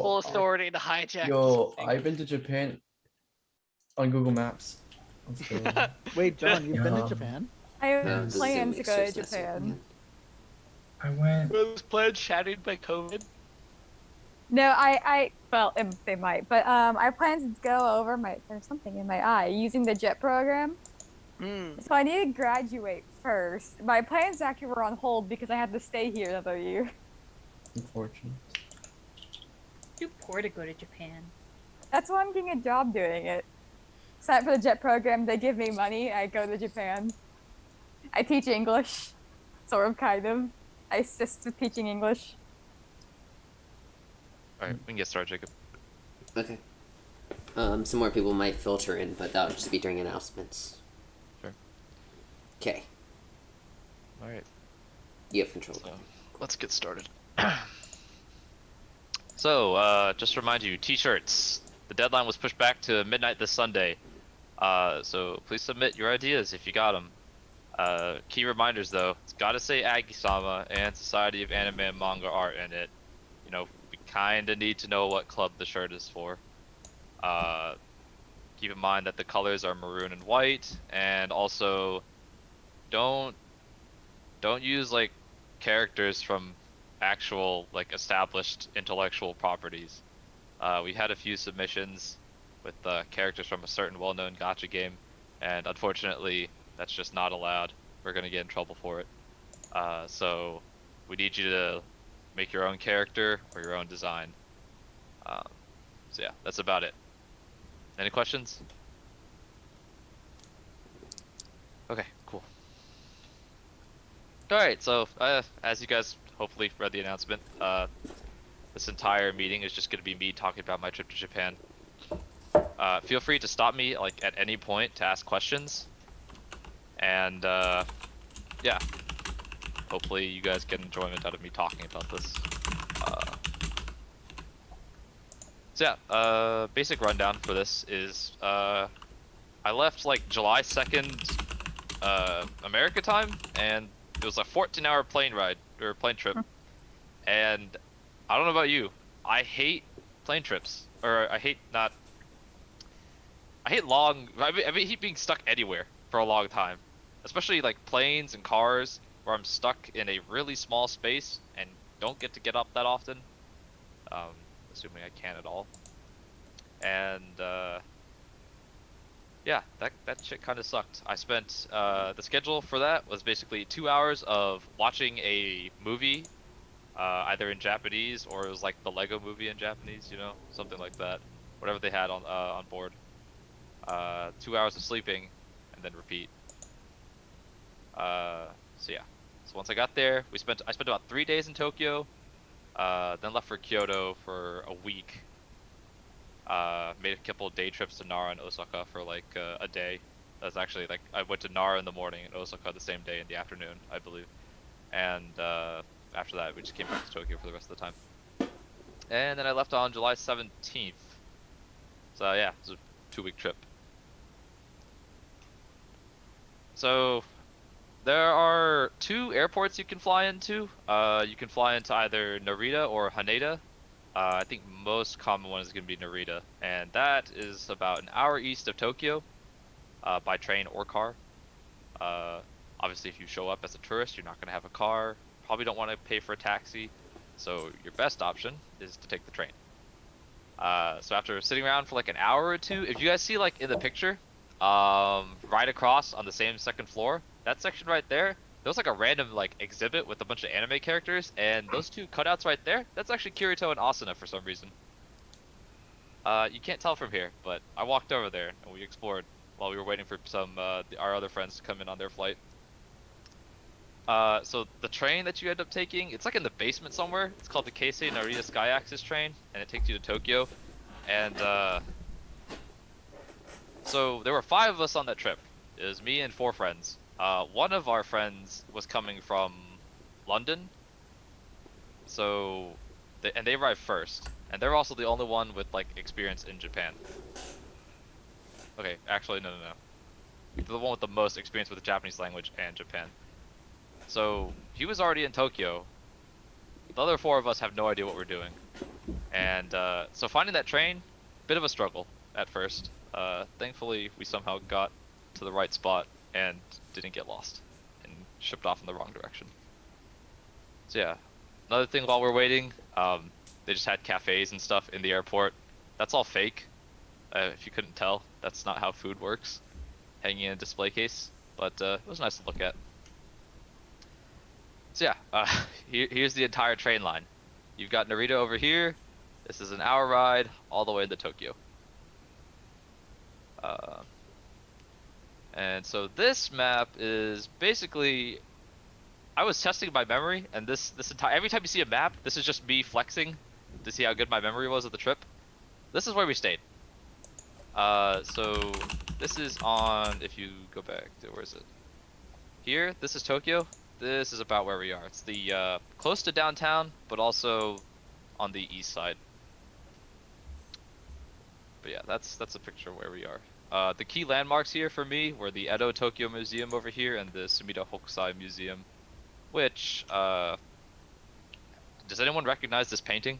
full authority to hijack. Yo, this I've been to Japan on Google Maps. Let's go. thing. Wait, John, you've been to Yeah. Japan? I have Yes. plans to go to Japan. I went. Were those plans shattered by COVID? No, well, they might, but I plan to go over there's something in my eye using the JET program. So I need to graduate first. My plans actually were on hold because I had to stay here another year. Unfortunate. Too poor to go to Japan. That's why I'm getting a job doing it. Sign up for the JET program, they give me money, I go to Japan. I teach English. Sort of, kind of. I assist with teaching English. Alright, we can get started, Jacob. Okay. Some more people might filter in, but that'll just be during announcements. Sure. Okay. Alright. You have control. So, let's get started. So, just to remind you, t-shirts. The deadline was pushed back to midnight this Sunday. So please submit your ideas if you got them. Key reminders though, it's gotta say Aggie-SAMA and Society of Anime and Manga Art in it. You know, we kinda need to know what club the shirt is for. Keep in mind that the colors are maroon and white, and also don't use like characters from actual like established intellectual properties. We had a few submissions with characters from a certain well-known gacha game, and unfortunately that's just not allowed. We're gonna get in trouble for it. So we need you to make your own character or your own design. So yeah, that's about it. Any questions? Okay, cool. Alright, so as you guys hopefully read the announcement, this entire meeting is just going to be me talking about my trip to Japan. Feel free to stop me like at any point to ask questions. And yeah, hopefully you guys get enjoyment out of me talking about this. So yeah, basic rundown for this is I left like July 2nd America time, and it was a 14-hour plane ride or plane trip. And I don't know about you, I hate plane trips, or I hate being stuck anywhere for a long time, especially like planes and cars where I'm stuck in a really small space and don't get up that often, assuming I can at all. And yeah, that shit kind of sucked. I spent the schedule for that was basically 2 hours of watching a movie, either in Japanese or it was like the Lego movie in Japanese, you know, something like that, whatever they had on board. 2 hours of sleeping, and then repeat. So yeah, so once I got there, I spent about 3 days in Tokyo, then left for Kyoto for a week. Made a couple of day trips to Nara and Osaka for like a day. That's actually like I went to Nara in the morning and Osaka the same day in the afternoon, I believe. And after that, we just came back to Tokyo for the rest of the time. And then I left on July 17th. So yeah, it was a 2-week trip. So there are 2 airports you can fly into. You can fly into either Narita or Haneda. I think most common one is going to be Narita, and that is about an hour east of Tokyo, by train or car. Obviously, if you show up as a tourist, you're not going to have a car. Probably don't want to pay for a taxi, so your best option is to take the train. So after sitting around for like an hour or two, if you guys see like in the picture, right across on the same second floor, that section right there, there was like a random like exhibit with a bunch of anime characters, and those 2 cutouts right there, that's actually Kirito and Asuna for some reason. You can't tell from here, but I walked over there and we explored while we were waiting for some our other friends to come in on their flight. So the train that you end up taking, it's like in the basement somewhere. It's called the Keisei Narita Sky Axis train, and it takes you to Tokyo. And so there were 5 of us on that trip. It was me and 4 friends. One of our friends was coming from London, so they arrived first, and they're also the only one with like experience in Japan. Okay, actually no. They're the one with the most experience with the Japanese language and Japan. So he was already in Tokyo. The other 4 of us have no idea what we're doing. And so finding that train, bit of a struggle at first. Thankfully, we somehow got to the right spot and didn't get lost and shipped off in the wrong direction. So yeah, another thing while we're waiting, they just had cafes and stuff in the airport. That's all fake. If you couldn't tell, that's not how food works, hanging in a display case. But it was nice to look at. So yeah, here's the entire train line. You've got Narita over here. This is an hour ride all the way to Tokyo. And so this map is basically, I was testing my memory, and this entire, every time you see a map, this is just me flexing to see how good my memory was of the trip. This is where we stayed. So this is on, if you go back to, where is it? Here, this is Tokyo. This is about where we are. It's the close to downtown, but also on the east side. But yeah, that's a picture of where we are. The key landmarks here for me were the Edo Tokyo Museum over here and the Sumida Hokusai Museum, which does anyone recognize this painting?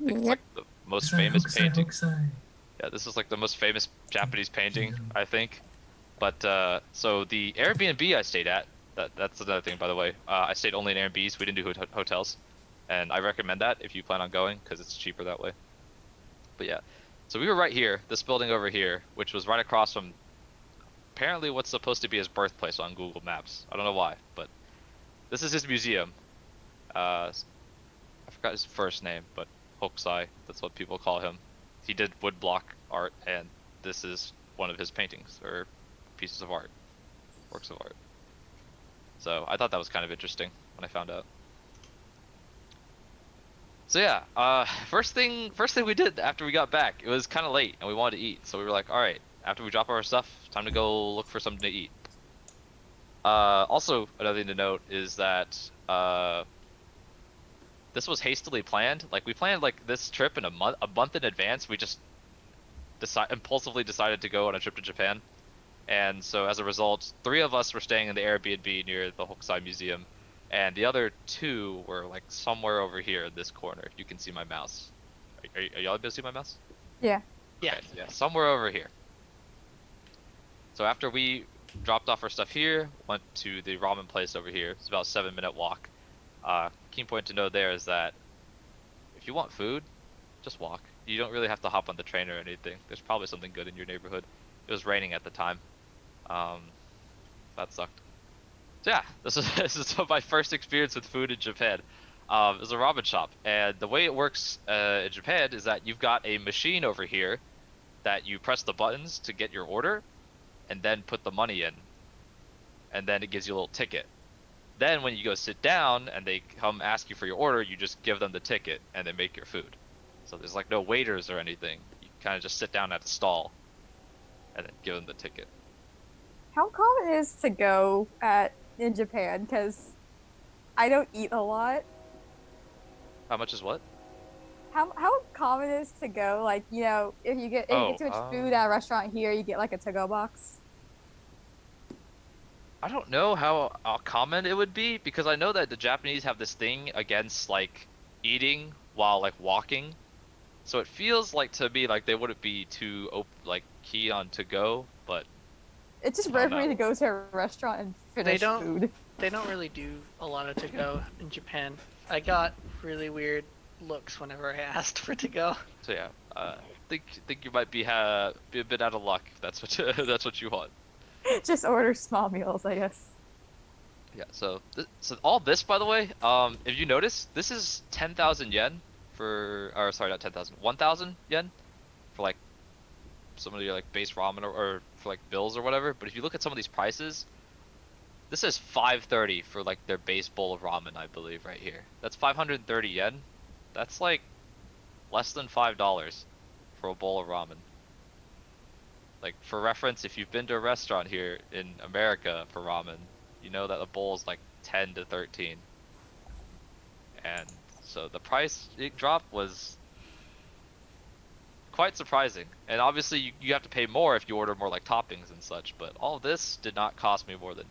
I think it's like the most famous painting. Yeah, this is like the most famous Japanese painting, I think. But so the Airbnb I stayed at, that's another thing, by the way. I stayed only in Airbnbs. We didn't do hotels, and I recommend that if you plan on going because it's cheaper that way. But yeah, so we were right here, this building over here, which was right across from apparently what's supposed to be his birthplace on Google Maps. I don't know why, but this is his museum. I forgot his first name, but Hokusai, that's what people call him. He did woodblock art, and this is one of his paintings or pieces of art, works of art. So I thought that was kind of interesting when I found out. So yeah, first thing we did after we got back, it was kind of late and we wanted to eat. So we were like, all right, after we drop our stuff, time to go look for something to eat. Also, another thing to note is that this was hastily planned. Like we planned like this trip in a month in advance. We just impulsively decided to go on a trip to Japan. And so as a result, 3 of us were staying in the Airbnb near the Hokusai Museum, and the other 2 were like somewhere over here in this corner. You can see my mouse. Are y'all able to see my mouse? Yeah. Yeah. Okay, yeah, somewhere over here. So after we dropped off our stuff here, went to the ramen place over here. It's about a 7-minute walk. Key point to know there is that if you want food, just walk. You don't really have to hop on the train or anything. There's probably something good in your neighborhood. It was raining at the time. That sucked. So yeah, this is my first experience with food in Japan. It was a ramen shop, and the way it works in Japan is that you've got a machine over here that you press the buttons to get your order, and then put the money in, and then it gives you a little ticket. Then when you go sit down and they come ask you for your order, you just give them the ticket and they make your food. So there's like no waiters or anything. You kind of just sit down at the stall and then give them the ticket. How common is to go in Japan? Because I don't eat a lot. How much is what? How common is to go? Like, you know, if you get too much food at a restaurant here, you get like a to-go box. I don't know how common it would be, because I know that the Japanese have this thing against like eating while like walking. So it feels like to me like they wouldn't be too key on to go, but It's just rare for me to go to a restaurant and finish food. They don't really do a lot of to-go in Japan. I got really weird looks whenever I asked for to-go. So yeah, think you might be a bit out of luck if that's what that's what you want. Just order small meals, I guess. Yeah. So all this, by the way, if you notice, this is 10,000 yen for, or sorry, not 10,000, 1,000 yen for like some of your like base ramen or for like bills or whatever. But if you look at some of these prices, this is 530 for like their base bowl of ramen, I believe, right here. That's 530 yen. That's like less than $5 for a bowl of ramen. Like for reference, if you've been to a restaurant here in America for ramen, you know that a bowl is like 10 to 13. And so the price it dropped was quite surprising. And obviously you have to pay more if you order more like toppings and such, but all of this did not cost me more than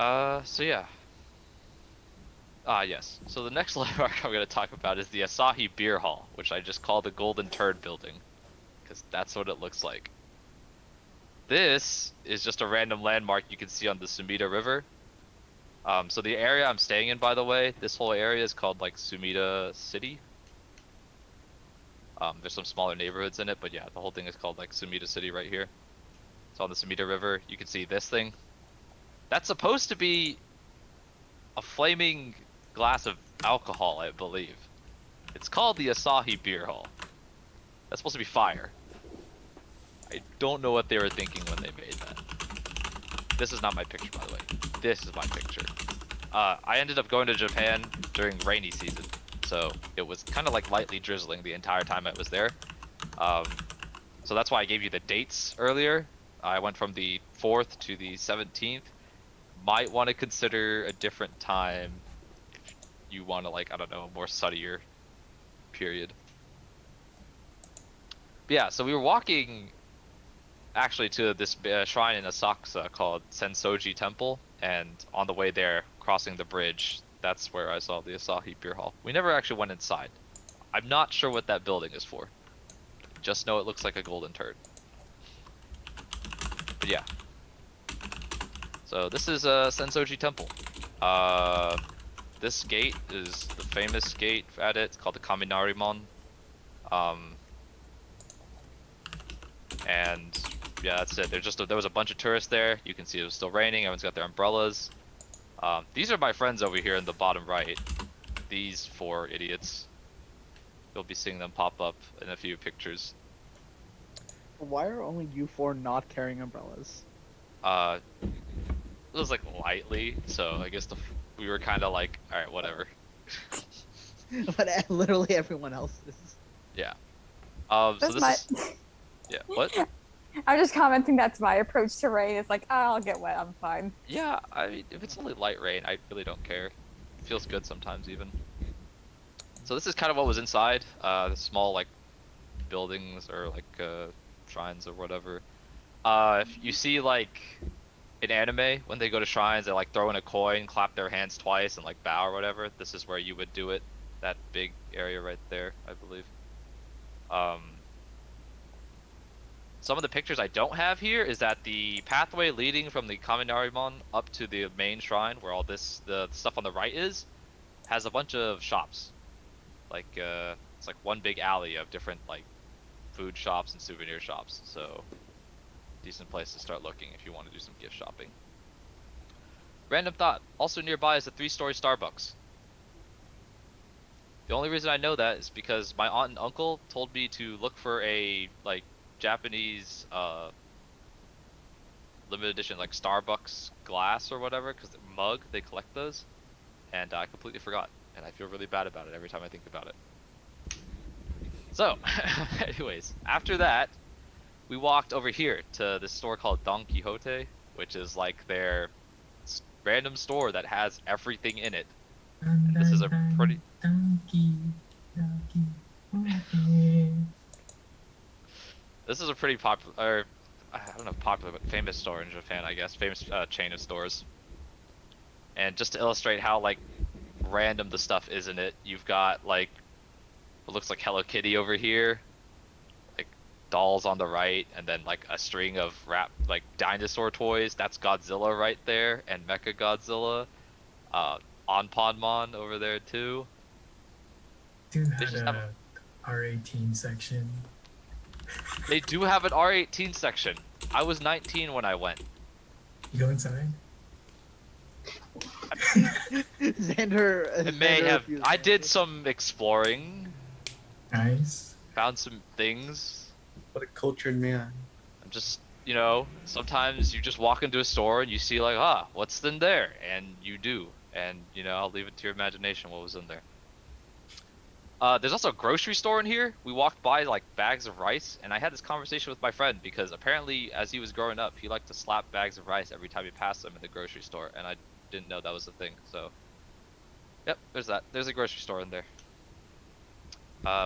$10. So yeah. Yes. So the next landmark I'm going to talk about is the Asahi Beer Hall, which I just call the Golden Turd Building, because that's what it looks like. This is just a random landmark you can see on the Sumida River. So the area I'm staying in, by the way, this whole area is called like Sumida City. There's some smaller neighborhoods in it, but yeah, the whole thing is called like Sumida City right here. So on the Sumida River, you can see this thing. That's supposed to be a flaming glass of alcohol, I believe. It's called the Asahi Beer Hall. That's supposed to be fire. I don't know what they were thinking when they made that. This is not my picture, by the way. This is my picture. I ended up going to Japan during rainy season, so it was kind of like lightly drizzling the entire time I was there. So that's why I gave you the dates earlier. I went from the 4th to the 17th. Might want to consider a different time if you want to, like, I don't know, a more sunnier period. But yeah, so we were walking actually to this shrine in Asakusa called Sensoji Temple, and on the way there, crossing the bridge, that's where I saw the Asahi Beer Hall. We never actually went inside. I'm not sure what that building is for. Just know it looks like a golden turd. But yeah. So this is Sensoji Temple. This gate is the famous gate at it. It's called the Kaminarimon. And yeah, that's it. There was a bunch of tourists there. You can see it was still raining. Everyone's got their umbrellas. These are my friends over here in the bottom right. These 4 idiots. You'll be seeing them pop up in a few pictures. Why are only you 4 not carrying umbrellas? It was like lightly, so I guess we were kind of like, all right, whatever. But literally everyone else is. Yeah. So That's this is. Yeah. What? I'm just commenting that's my approach to rain. It's like, oh, I'll get wet, I'm fine. Yeah. I mean, if it's only light rain, I really don't care. It feels good sometimes even. So this is kind of what was inside. The small like buildings or like shrines or whatever. If you see like in anime when they go to shrines, they like throw in a coin, clap their hands twice, and like bow or whatever. This is where you would do it. That big area right there, I believe. Some of the pictures I don't have here is that the pathway leading from the Kaminarimon up to the main shrine, where all the stuff on the right is, has a bunch of shops. Like it's like one big alley of different like food shops and souvenir shops. So decent place to start looking if you want to do some gift shopping. Random thought. Also nearby is a 3-story Starbucks. The only reason I know that is because my aunt and uncle told me to look for a like Japanese limited edition like Starbucks glass or whatever, because mug, they collect those, and I completely forgot, and I feel really bad about it every time I think about it. So, anyways, after that, we walked over here to this store called Don Quixote, which is like their random store that has everything in it. And this is a pretty... This is a pretty popular, I don't know if popular, but famous store in Japan, I guess. Famous chain of stores. And just to illustrate how like random the stuff is in it, you've got like what looks like Hello Kitty over here, like dolls on the right, and then like a string of like dinosaur toys. That's Godzilla right there, and Mecha Godzilla. Anpanmon over there too. Dude They had just have a R18 section. They do have an R18 section. I was 19 when I went. You go inside? Xander. It may Xander have. refused. I did some exploring. Nice. Found some things. What a cultured man. I'm just, you know, sometimes you just walk into a store and you see like, what's in there? And you do. And, you know, I'll leave it to your imagination what was in there. There's also a grocery store in here. We walked by like bags of rice, and I had this conversation with my friend because apparently as he was growing up, he liked to slap bags of rice every time he passed them in the grocery store, and I didn't know that was a thing. So, yep, there's that. There's a grocery store in there.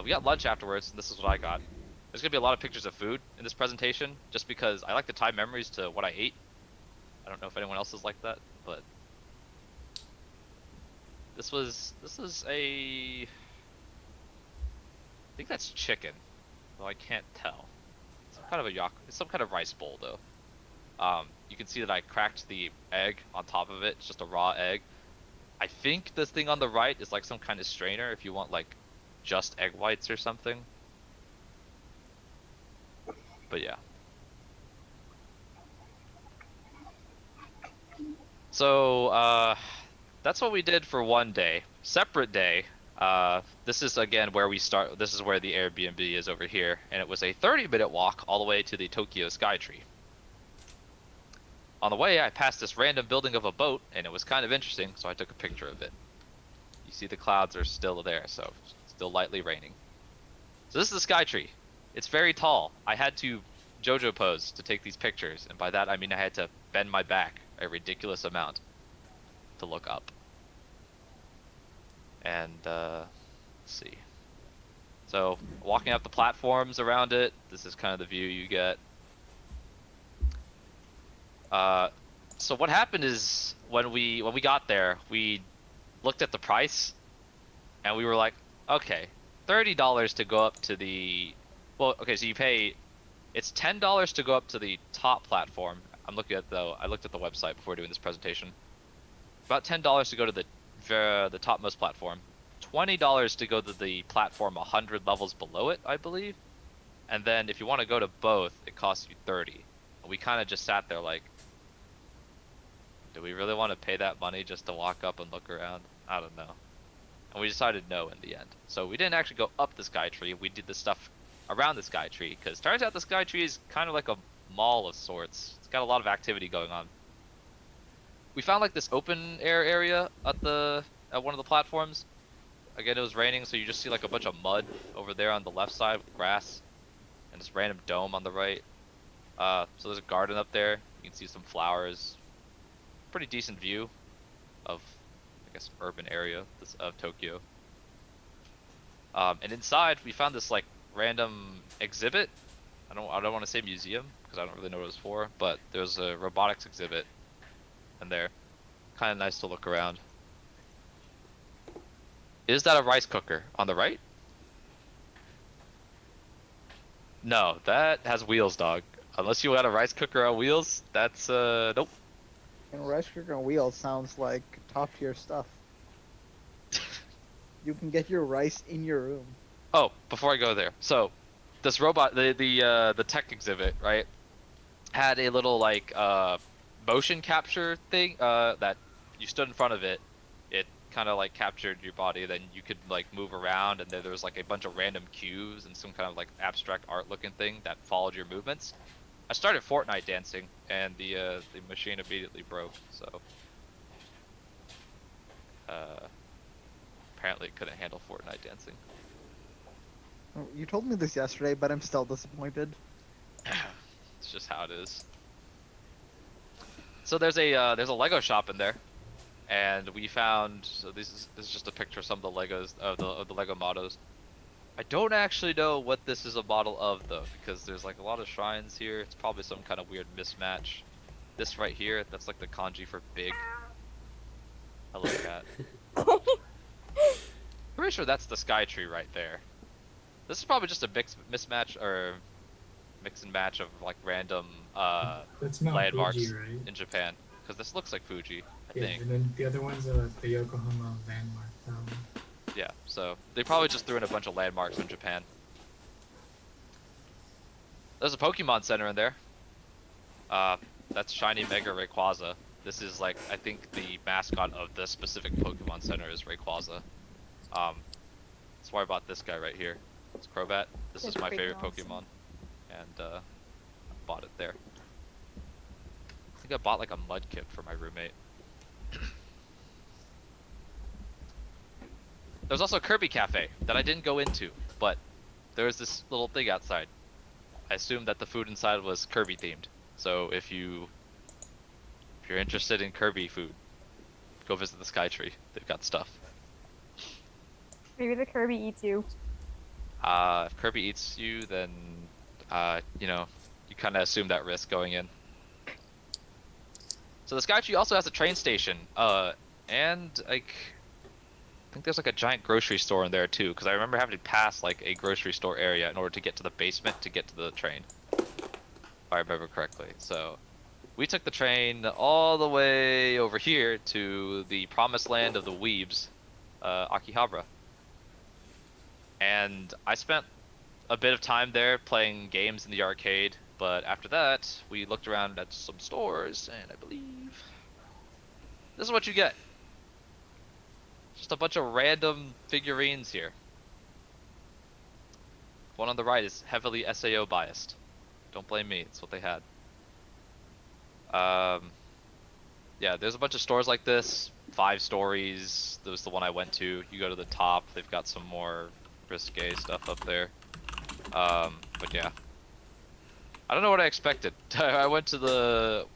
We got lunch afterwards, and this is what I got. There's gonna be a lot of pictures of food in this presentation, just because I like to tie memories to what I ate. I don't know if anyone else is like that, but This is a. I think that's chicken. Well, I can't tell. Some kind of it's some kind of rice bowl though. You can see that I cracked the egg on top of it. It's just a raw egg. I think this thing on the right is like some kind of strainer if you want like just egg whites or something. But yeah. So that's what we did for one day. Separate day. This is again where we start. This is where the Airbnb is over here, and it was a 30-minute walk all the way to the Tokyo Skytree. On the way, I passed this random building of a boat, and it was kind of interesting, so I took a picture of it. You see the clouds are still there, so it's still lightly raining. So this is the Skytree. It's very tall. I had to JoJo pose to take these pictures, and by that I mean I had to bend my back a ridiculous amount to look up. And let's see. So walking up the platforms around it, this is kind of the view you get. So what happened is when we got there, we looked at the price, and we were like, okay, $30 to go up to the. Well, okay, so you pay. It's $10 to go up to the top platform. I looked at the website before doing this presentation. About $10 to go to the topmost platform. $20 to go to the platform 100 levels below it, I believe. And then if you want to go to both, it costs you 30. And we kind of just sat there like, do we really want to pay that money just to walk up and look around? I don't know. And we decided no in the end. So we didn't actually go up the Skytree. We did the stuff around the Skytree, because turns out the Skytree is kind of like a mall of sorts. It's got a lot of activity going on. We found like this open air area at one of the platforms. Again, it was raining, so you just see like a bunch of mud over there on the left side with grass, and this random dome on the right. So there's a garden up there. You can see some flowers. Pretty decent view of, I guess, urban area of Tokyo. And inside we found this like random exhibit. I don't want to say museum because I don't really know what it was for, but there's a robotics exhibit in there. Kind of nice to look around. Is that a rice cooker on the right? No, that has wheels, dog. Unless you got a rice cooker on wheels, that's nope. And rice cooker on wheels sounds like top tier stuff. You can get your rice in your room. Oh, before I go there, so this robot, the tech exhibit, right, had a little like motion capture thing that you stood in front of it. It kind of like captured your body, then you could like move around, and then there was like a bunch of random cues and some kind of like abstract art looking thing that followed your movements. I started Fortnite dancing, and the machine immediately broke. So apparently it couldn't handle Fortnite dancing. You told me this yesterday, but I'm still disappointed. It's just how it is. So there's a Lego shop in there, and we found. So this is just a picture of some of the Legos of the Lego models. I don't actually know what this is a model of though, because there's like a lot of shrines here. It's probably some kind of weird mismatch. This right here, that's like the kanji for big. Hello, cat. Pretty sure that's the Skytree right there. This is probably just a mismatch or mix and match of like random That's Mount landmarks Fuji, right? in Japan. Because this looks like Fuji, I Yeah, think. and then the other one's the Yokohama landmark. Yeah, so they probably just threw in a bunch of landmarks in Japan. There's a Pokemon Center in there. That's Shiny Mega Rayquaza. This is like, I think the mascot of this specific Pokemon Center is Rayquaza. That's why I bought this guy right here. It's Crobat. This It's is my pretty favorite awesome. Pokemon. And I bought it there. I think I bought like a Mudkip for my roommate. There's also a Kirby Cafe that I didn't go into, but there was this little thing outside. I assumed that the food inside was Kirby themed. So if you're interested in Kirby food, go visit the Skytree. They've got stuff. Maybe the Kirby eats you. If Kirby eats you, then you know, you kind of assume that risk going in. So the Skytree also has a train station, and like think there's like a giant grocery store in there too, because I remember having to pass like a grocery store area in order to get to the basement to get to the train. If I remember correctly. So we took the train all the way over here to the promised land of the weebs, Akihabara. And I spent a bit of time there playing games in the arcade, but after that, we looked around at some stores, and I believe this is what you get. Just a bunch of random figurines here. One on the right is heavily SAO biased. Don't blame me, it's what they had. Yeah, there's a bunch of stores like this. 5 stories. That was the one I went to. You go to the top, they've got some more risque stuff up there. But yeah. I don't know what I expected. I went to the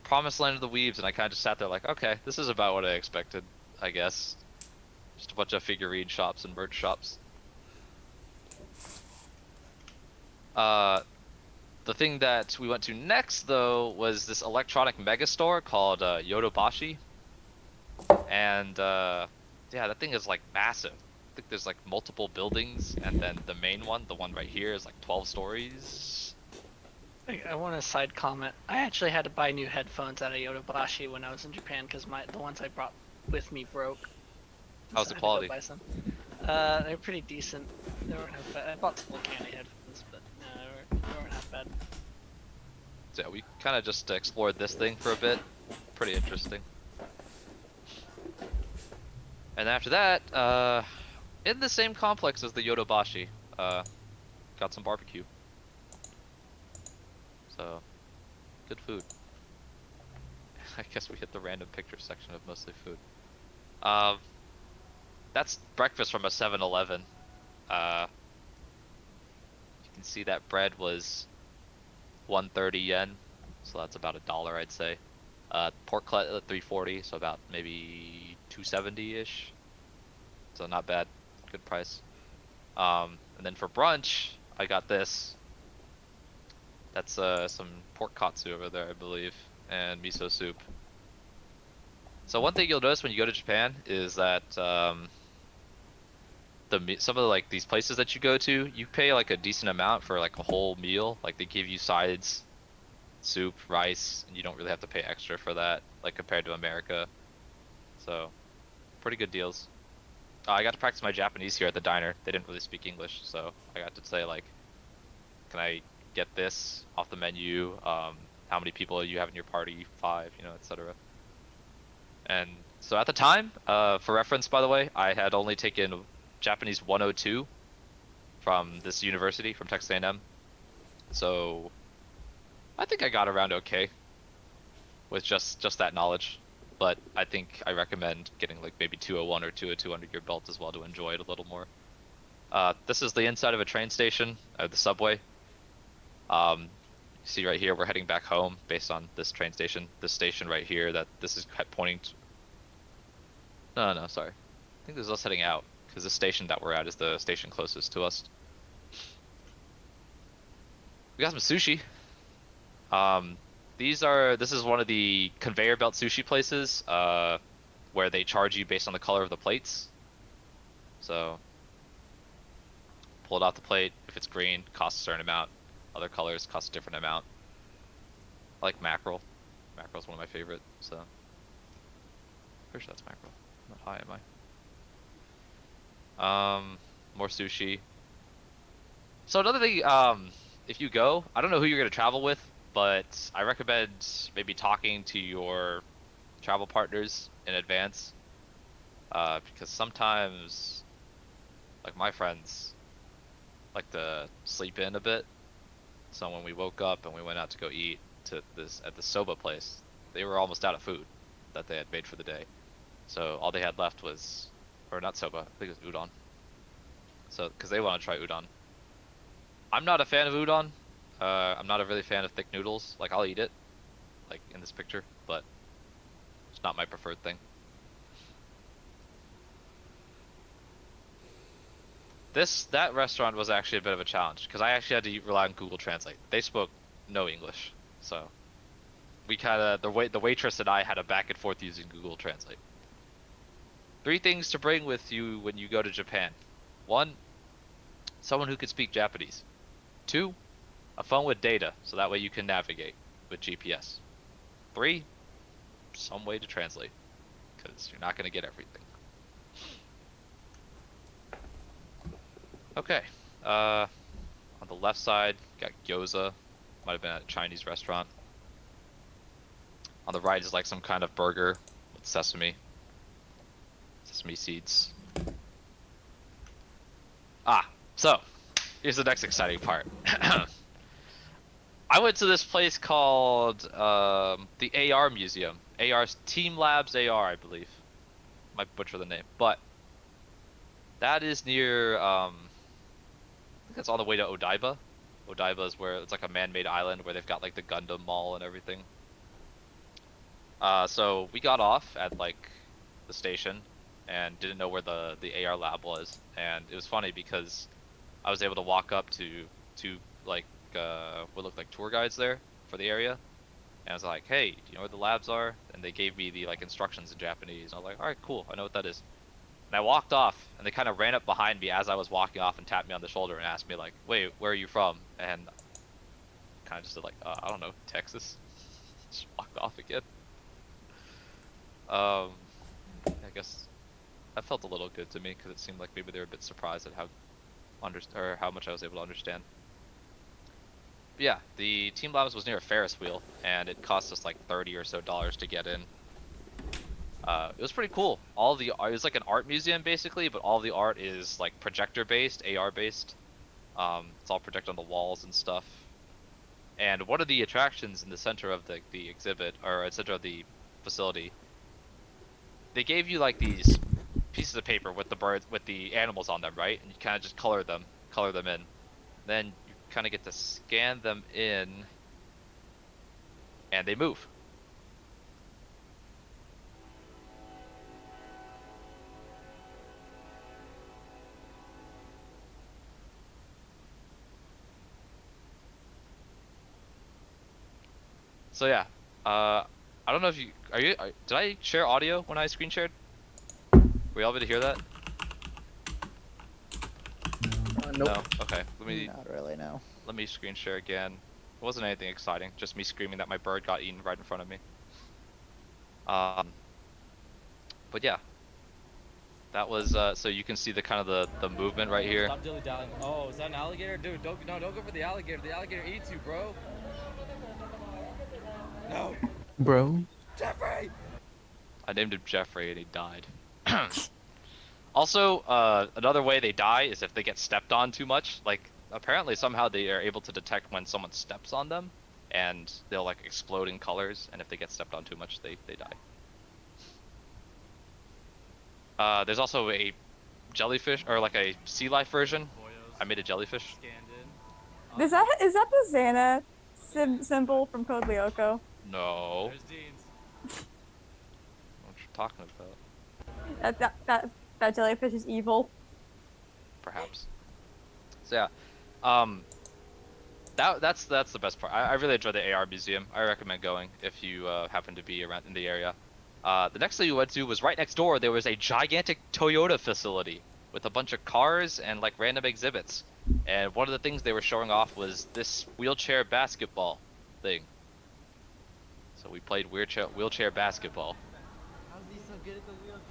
promised land of the weebs and I kind of just sat there like, okay, this is about what I expected, I guess. Just a bunch of figurine shops and merch shops. The thing that we went to next, though, was this electronic megastore called Yodobashi. And, yeah, that thing is, like, massive. I think there's, like, multiple buildings, and then the main one, the one right here, is, like, 12 stories. I want a side comment. I actually had to buy new headphones at a Yodobashi when I was in Japan because the ones I brought with me broke. How's So the I had to go quality? buy some. They're pretty decent. They weren't half bad. I bought some candy headphones, but they weren't half bad. So yeah, we kind of just explored this thing for a bit. Pretty interesting. And after that, in the same complex as the Yodobashi, got some barbecue. So, good food. I guess we hit the random picture section of mostly food. That's breakfast from a 7-Eleven. You can see that bread was 130 yen, so that's about $1, I'd say. Pork cutlet at 340, so about maybe 270-ish. So not bad, good price. And then for brunch, I got this. That's some pork katsu over there, I believe, and miso soup. So one thing you'll notice when you go to Japan is that some of the, like, these places that you go to, you pay like a decent amount for like a whole meal. Like they give you sides, soup, rice, and you don't really have to pay extra for that, like compared to America. So, pretty good deals. I got to practice my Japanese here at the diner. They didn't really speak English, so I got to say like, can I get this off the menu? How many people you have in your party? 5, you know, etc. And so at the time, for reference, by the way, I had only taken Japanese 102 from this university, from Texas A&M. So I think I got around okay with just that knowledge. But I think I recommend getting like maybe 201 or 202 under your belt as well to enjoy it a little more. This is the inside of a train station, the subway. You see right here, we're heading back home based on this train station. This station right here, that this is pointing to... No, sorry. I think this is us heading out, because the station that we're at is the station closest to us. We got some sushi. This is one of the conveyor belt sushi places, where they charge you based on the color of the plates. So, pull it off the plate. If it's green, costs a certain amount. Other colors cost a different amount. I like mackerel. Mackerel's one of my favorite, so. Pretty sure that's mackerel. Not high, am I? More sushi. So another thing, if you go, I don't know who you're gonna travel with, but I recommend maybe talking to your travel partners in advance. Because sometimes, like my friends like to sleep in a bit. So when we woke up and we went out to go eat at the soba place, they were almost out of food that they had made for the day. So all they had left was, or not soba, I think it was udon. So, because they want to try udon. I'm not a fan of udon. I'm not a really fan of thick noodles. Like, I'll eat it, like in this picture, but it's not my preferred thing. That restaurant was actually a bit of a challenge, because I actually had to rely on Google Translate. They spoke no English, so we kind of, the waitress and I had a back and forth using Google Translate. 3 things to bring with you when you go to Japan. 1, someone who can speak Japanese. 2, a phone with data, so that way you can navigate with GPS. 3, some way to translate, because you're not going to get everything. Okay, on the left side, got gyoza, might have been at a Chinese restaurant. On the right is like some kind of burger with sesame seeds. So, here's the next exciting part. I went to this place called the AR Museum. Team Labs AR, I believe. Might butcher the name, but that is near. I think it's on the way to Odaiba. Odaiba is where it's like a man-made island where they've got like the Gundam Mall and everything. So we got off at like the station and didn't know where the AR lab was, and it was funny because I was able to walk up to like what looked like tour guides there for the area, and I was like, hey, do you know where the labs are? And they gave me the like instructions in Japanese. And I was like, all right, cool, I know what that is. And I walked off, and they kind of ran up behind me as I was walking off and tapped me on the shoulder and asked me like, wait, where are you from? And kind of just said like, I don't know, Texas. Just walked off again. I guess that felt a little good to me because it seemed like maybe they were a bit surprised at how much I was able to understand. But yeah, the Team Labs was near a Ferris wheel, and it cost us like $30 or so to get in. It was pretty cool. It was like an art museum basically, but all the art is like projector based, AR based. It's all projected on the walls and stuff. And one of the attractions in the center of the exhibit, or center of the facility, they gave you like these pieces of paper with the animals on them, right? And you kind of just color them in. Then you kind of get to scan them in, and they move. So yeah, I don't know if did I share audio when I screen shared? Were you able to hear that? Nope. No? Okay, Not really, no. let me screen share again. It wasn't anything exciting, just me screaming that my bird got eaten right in front of me. But yeah. That was, so you can see the kind of the movement right here. Stop dilly-dallying. Oh, is that an alligator? Dude, don't go for the alligator. The alligator eats you, bro. No. Bro. Jeffrey! I named him Jeffrey and he died. Also, another way they die is if they get stepped on too much. Like, apparently somehow they are able to detect when someone steps on them, and they'll like explode in colors, and if they get stepped on too much, they die. There's also a jellyfish, or like a sea life version. I made a jellyfish. Is that the Xana symbol from Code Lyoko? No. There's Dean's. What you talking about? That jellyfish is evil. Perhaps. So yeah, that's the best part. I really enjoy the AR museum. I recommend going if you happen to be around in the area. The next thing we went to was right next door. There was a gigantic Toyota facility with a bunch of cars and like random exhibits. And one of the things they were showing off was this wheelchair basketball thing. So we played wheelchair basketball. How's he so good at the wheelchair?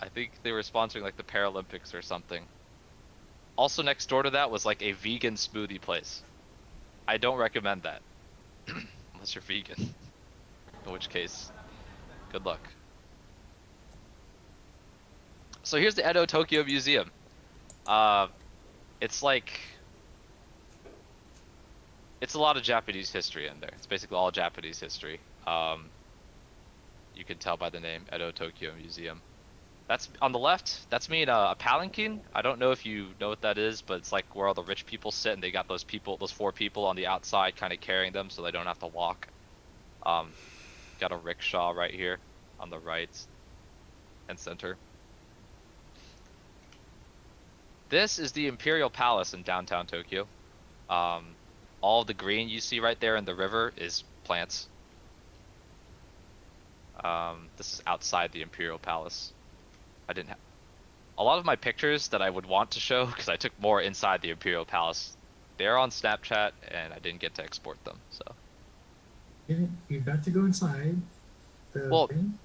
I think they were sponsoring like the Paralympics or something. Also next door to that was like a vegan smoothie place. I don't recommend that. Unless you're vegan. In which case, good luck. So here's the Edo Tokyo Museum. It's like... It's a lot of Japanese history in there. It's basically all Japanese history. You can tell by the name, Edo Tokyo Museum. That's on the left. That's me in a palanquin. I don't know if you know what that is, but it's like where all the rich people sit, and they got those 4 people on the outside kind of carrying them so they don't have to walk. Got a rickshaw right here on the right and center. This is the Imperial Palace in downtown Tokyo. all the green you see right there in the river is plants. This is outside the Imperial Palace. I didn't have a lot of my pictures that I would want to show because I took more inside the Imperial Palace. They're on Snapchat and I didn't get to export them. So You got to go inside the Well, thing?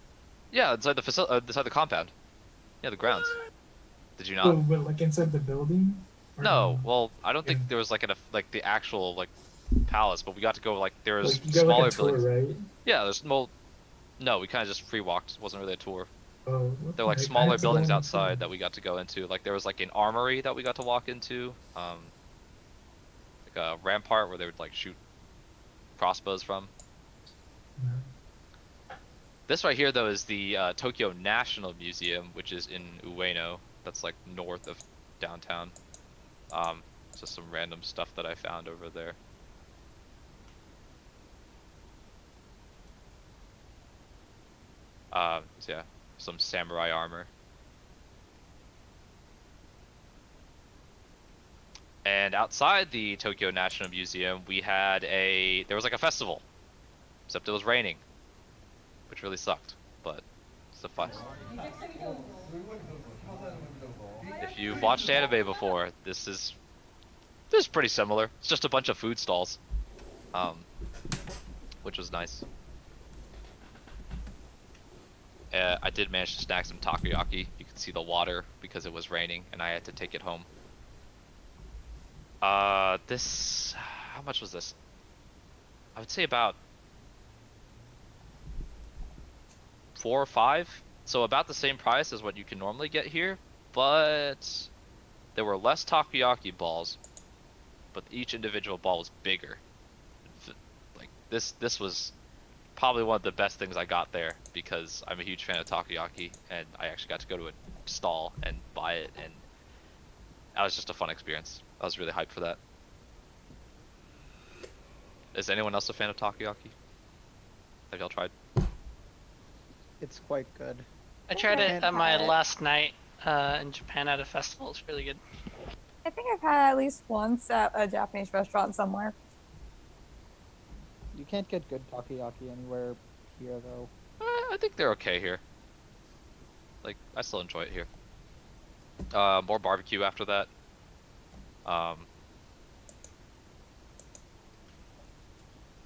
yeah, inside the inside the compound. Yeah, the grounds. Did you not? Oh, but like inside the building? Or No. Well, I don't think Yeah. there was like like the actual like palace, but we got to go like there was Like you got smaller like a tour, buildings. right? Yeah, there's no, we kind of just free walked. It wasn't really a tour. Oh, what There the were like heck? I smaller had to go buildings on a outside tour. that we got to go into. Like there was like an armory that we got to walk into. Like a rampart where they would like shoot crossbows from. Yeah. This right here though is the Tokyo National Museum, which is in Ueno. That's like north of downtown. Just some random stuff that I found over there. So yeah, some samurai armor. And outside the Tokyo National Museum, we had there was like a festival, except it was raining, which really sucked, but suffice. If you've watched anime before, this is pretty similar. It's just a bunch of food stalls, which was nice. I did manage to snag some takoyaki. You could see the water because it was raining, and I had to take it home. How much was this? I would say about 4 or 5. So about the same price as what you can normally get here, but there were less takoyaki balls, but each individual ball was bigger. Like this was probably one of the best things I got there because I'm a huge fan of takoyaki, and I actually got to go to a stall and buy it, and that was just a fun experience. I was really hyped for that. Is anyone else a fan of takoyaki? Have y'all tried? It's quite good. I tried it I've at my had it. last night in Japan at a festival. It's really good. I think I've had it at least once at a Japanese restaurant somewhere. You can't get good takoyaki anywhere here though. I think they're okay here. Like, I still enjoy it here. More barbecue after that.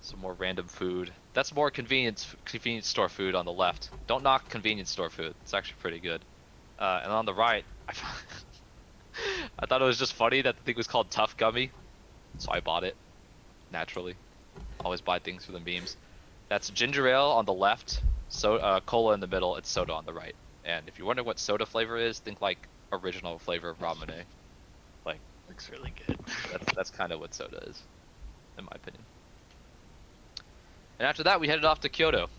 Some more random food. That's more convenience store food on the left. Don't knock convenience store food. It's actually pretty good. And on the right, I thought it was just funny that the thing was called Tough Gummy, so I bought it. Naturally, always buy things for the memes. That's ginger ale on the left, cola in the middle, it's soda on the right. And if you wonder what soda flavor is, think like original flavor of ramen. Like, Looks really good. that's kind of what soda is, in my opinion. And after that, we headed off to Kyoto.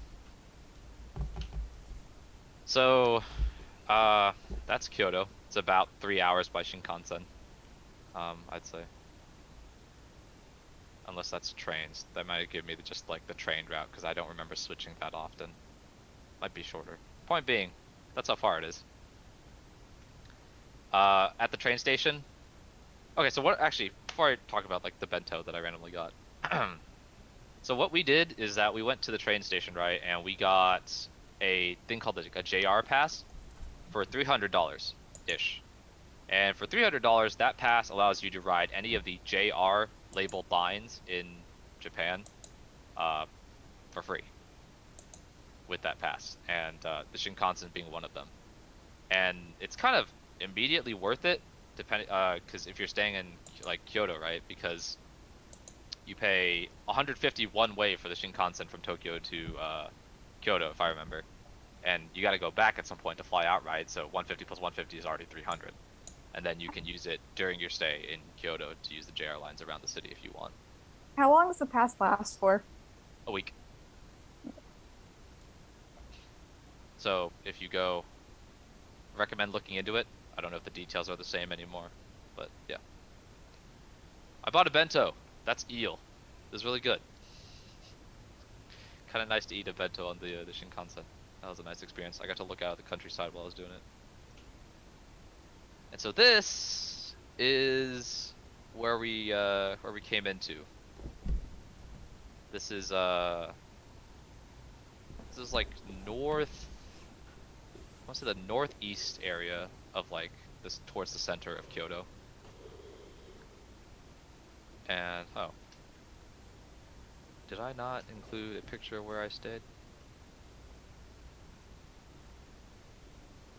So, that's Kyoto. It's about 3 hours by Shinkansen, I'd say. Unless that's trains. That might give me just like the train route, because I don't remember switching that often. Might be shorter. Point being, that's how far it is. At the train station. Okay, so before I talk about like the bento that I randomly got. So what we did is that we went to the train station, right, and we got a thing called a JR pass for $300 ish. And for $300, that pass allows you to ride any of the JR labeled lines in Japan for free with that pass, and the Shinkansen being one of them. And it's kind of immediately worth it, because if you're staying in like Kyoto, right, because you pay 150 one way for the Shinkansen from Tokyo to Kyoto, if I remember, and you got to go back at some point to fly out, right? So 150 plus 150 is already 300, and then you can use it during your stay in Kyoto to use the JR lines around the city if you want. How long does the pass last for? A week. So if you go, recommend looking into it. I don't know if the details are the same anymore, but yeah. I bought a bento. That's eel. It was really good. Kind of nice to eat a bento on the Shinkansen. That was a nice experience. I got to look out at the countryside while I was doing it. And so this is where we came into. This is like north. I want to say the northeast area of like this towards the center of Kyoto. And oh, did I not include a picture of where I stayed?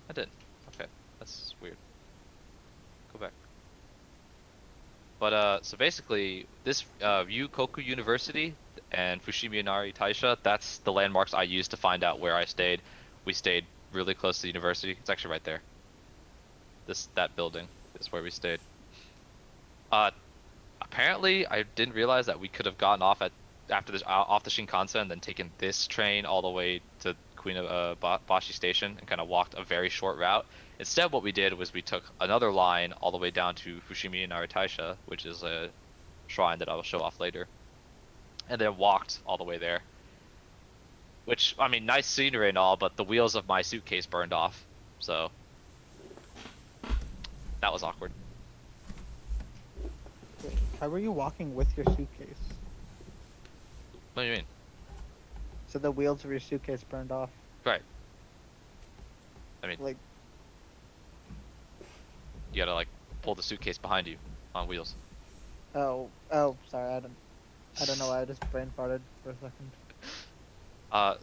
I didn't. Okay, that's weird. Go back. But so basically, this Ryukoku University and Fushimi Inari Taisha, that's the landmarks I used to find out where I stayed. We stayed really close to the university. It's actually right there. That building is where we stayed. Apparently, I didn't realize that we could have gotten off after this off the Shinkansen and then taken this train all the way to Bashi Station and kind of walked a very short route. Instead, what we did was we took another line all the way down to Fushimi Inari Taisha, which is a shrine that I will show off later, and then walked all the way there. Which, I mean, nice scenery and all, but the wheels of my suitcase burned off, so that was awkward. Wait, how were you walking with your suitcase? What do you mean? So the wheels of your suitcase burned off. Right. I mean, Like, you gotta like pull the suitcase behind you on wheels. oh, sorry, I don't know why I just brain farted for a second.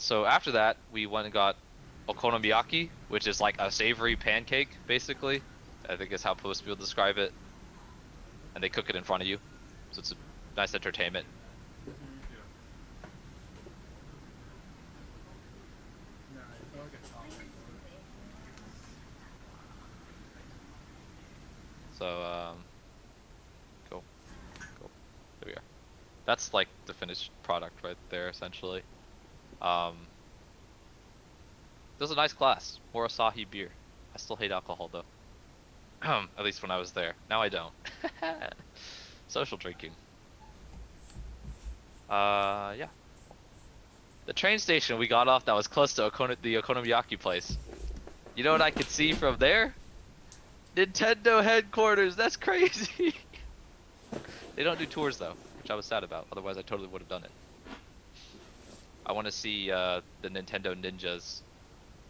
So after that, we went and got okonomiyaki, which is like a savory pancake, basically. I think is how most people describe it. And they cook it in front of you, so it's a nice entertainment. So, cool. There we are. That's like the finished product right there, essentially. There's a nice glass. More Asahi beer. I still hate alcohol though. At least when I was there. Now I don't. Social drinking. Yeah. The train station we got off that was close to the Okonomiyaki place. You know what I could see from there? Nintendo headquarters. That's crazy. They don't do tours though, which I was sad about. Otherwise, I totally would have done it. I want to see the Nintendo ninjas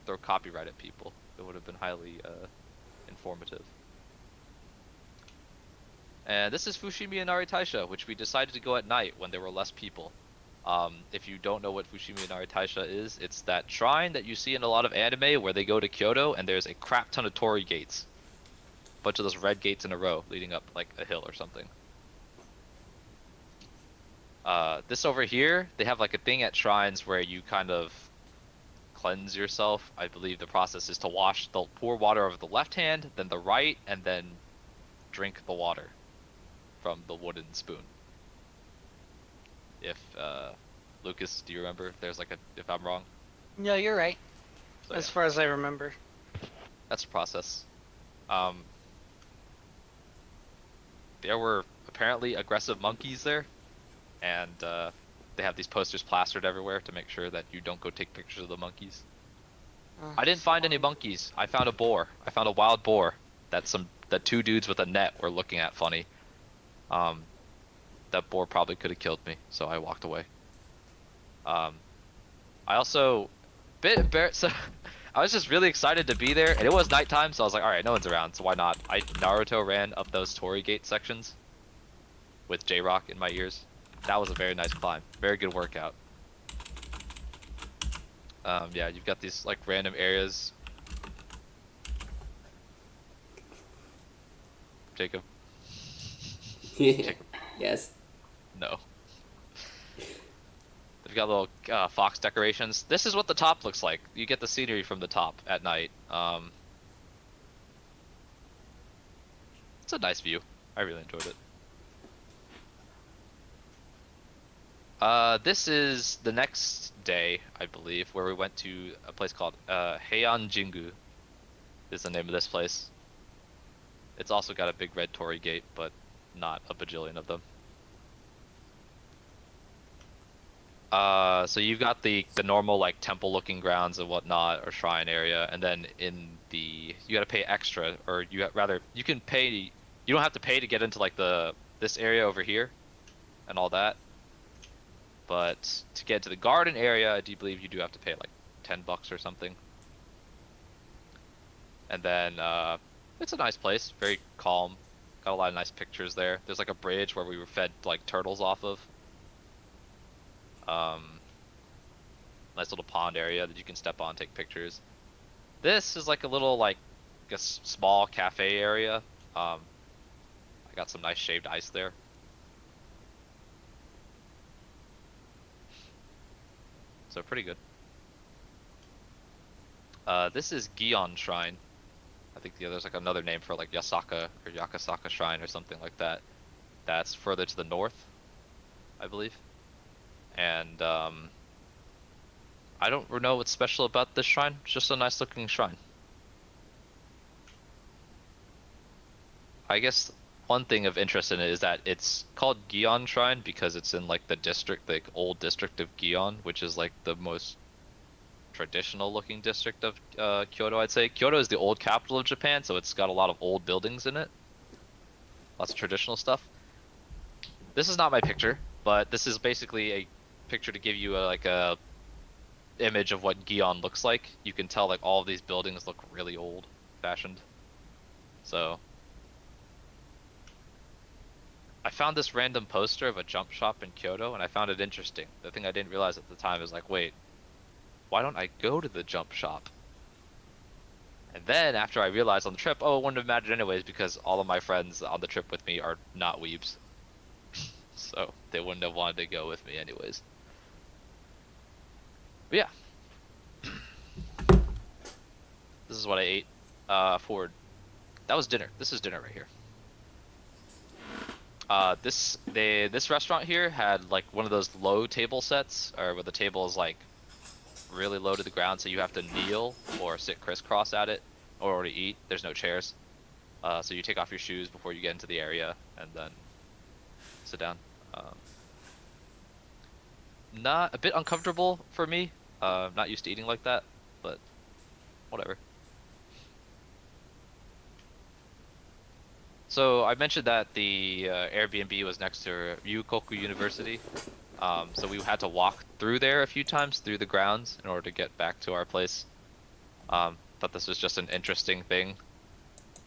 throw copyright at people. It would have been highly informative. And this is Fushimi Inari Taisha, which we decided to go at night when there were less people. If you don't know what Fushimi Inari Taisha is, it's that shrine that you see in a lot of anime where they go to Kyoto and there's a crap ton of torii gates. A bunch of those red gates in a row leading up like a hill or something. This over here, they have like a thing at shrines where you kind of cleanse yourself. I believe the process is to pour water over the left hand, then the right, and then drink the water from the wooden spoon. If Lucas, do you remember if there's like if I'm wrong? No, you're right. So, As yeah, far as I remember. that's the process. There were apparently aggressive monkeys there, and they have these posters plastered everywhere to make sure that you don't go take pictures of the monkeys. I didn't find any monkeys. I found a boar. I found a wild boar that two dudes with a net were looking at funny. That boar probably could have killed me, so I walked away. I also so I was just really excited to be there, and it was nighttime, so I was like, all right, no one's around, so why not? I Naruto ran up those torii gate sections with J-Rock in my ears. That was a very nice climb. Very good workout. Yeah, you've got these like random areas. Jacob? Yes. No. They've got little fox decorations. This is what the top looks like. You get the scenery from the top at night. It's a nice view. I really enjoyed it. This is the next day, I believe, where we went to a place called Heian Jingu is the name of this place. It's also got a big red torii gate, but not a bajillion of them. So you've got the normal like temple looking grounds and whatnot, or shrine area, and then you gotta pay extra, or you can pay. You don't have to pay to get into like this area over here, and all that. But to get to the garden area, I do believe you do have to pay like $10 or something. And then it's a nice place, very calm. Got a lot of nice pictures there. There's like a bridge where we were fed like turtles off of. Nice little pond area that you can step on, take pictures. This is like a little like a small cafe area. I got some nice shaved ice there. So pretty good. This is Gion Shrine. I think there's like another name for like Yasaka or Yakasaka Shrine or something like that. That's further to the north, I believe. And I don't know what's special about this shrine. It's just a nice looking shrine. I guess one thing of interest in it is that it's called Gion Shrine because it's in like the district, like old district of Gion, which is like the most traditional looking district of Kyoto, I'd say. Kyoto is the old capital of Japan, so it's got a lot of old buildings in it. Lots of traditional stuff. This is not my picture, but this is basically a picture to give you like a image of what Gion looks like. You can tell like all of these buildings look really old fashioned. So I found this random poster of a jump shop in Kyoto and I found it interesting. The thing I didn't realize at the time is like, wait, why don't I go to the jump shop? And then after I realized on the trip, oh, I wouldn't have mattered anyways because all of my friends on the trip with me are not weebs. So they wouldn't have wanted to go with me anyways. But yeah. This is what I ate for... That was dinner. This is dinner right here. This restaurant here had like one of those low table sets, or where the table is like really low to the ground, so you have to kneel or sit crisscross at it in order to eat. There's no chairs, so you take off your shoes before you get into the area and then sit down. Not a bit uncomfortable for me. Not used to eating like that, but whatever. So I mentioned that the Airbnb was next to Ryukoku University, so we had to walk through there a few times through the grounds in order to get back to our place. Thought this was just an interesting thing.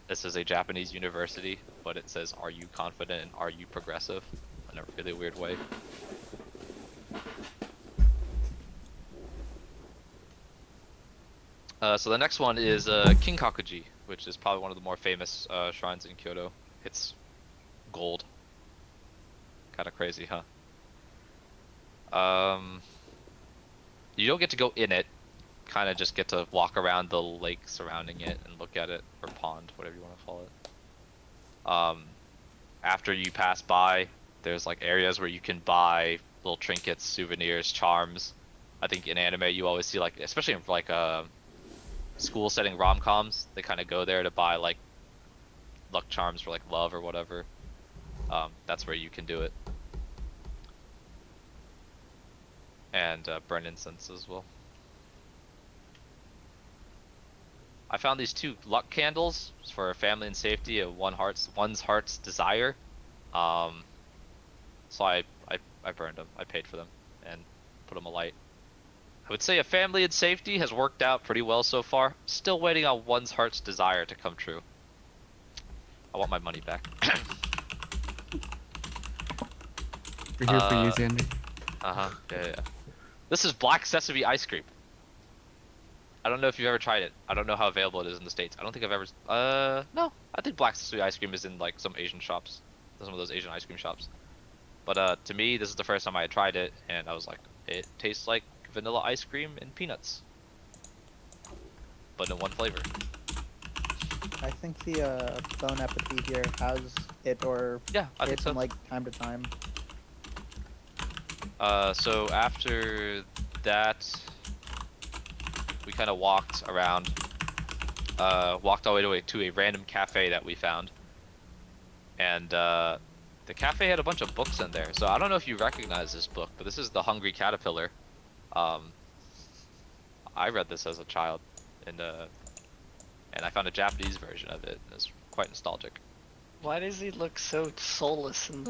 This is a Japanese university, but it says, "Are you confident and are you progressive?" in a really weird way. So the next one is Kinkakuji, which is probably one of the more famous shrines in Kyoto. It's gold. Kind of crazy, huh? You don't get to go in it. Kind of just get to walk around the lake surrounding it and look at it, or pond, whatever you want to call it. After you pass by, there's like areas where you can buy little trinkets, souvenirs, charms. I think in anime you always see like, especially in like school setting rom-coms, they kind of go there to buy like luck charms for like love or whatever. That's where you can do it. And burn incense as well. I found these 2 luck candles for family and safety of one's heart's desire. So I burned them. I paid for them and put them alight. I would say a family and safety has worked out pretty well so far. Still waiting on one's heart's desire to come true. I want my money back. We're here for you, Xander. Yeah. This is black sesame ice cream. I don't know if you've ever tried it. I don't know how available it is in the States. I don't think I've ever... no. I think black sesame ice cream is in like some Asian shops. Some of those Asian ice cream shops. But to me, this is the first time I had tried it, and I was like, it tastes like vanilla ice cream and peanuts, but in one flavor. I think the Bon Appetit here has it, or yeah, I think so. From like time to time. So after that, we kind of walked around, walked all the way to a random cafe that we found, and the cafe had a bunch of books in there. So I don't know if you recognize this book, but this is The Hungry Caterpillar. I read this as a child, and I found a Japanese version of it. It's quite nostalgic. Why does he look so soulless in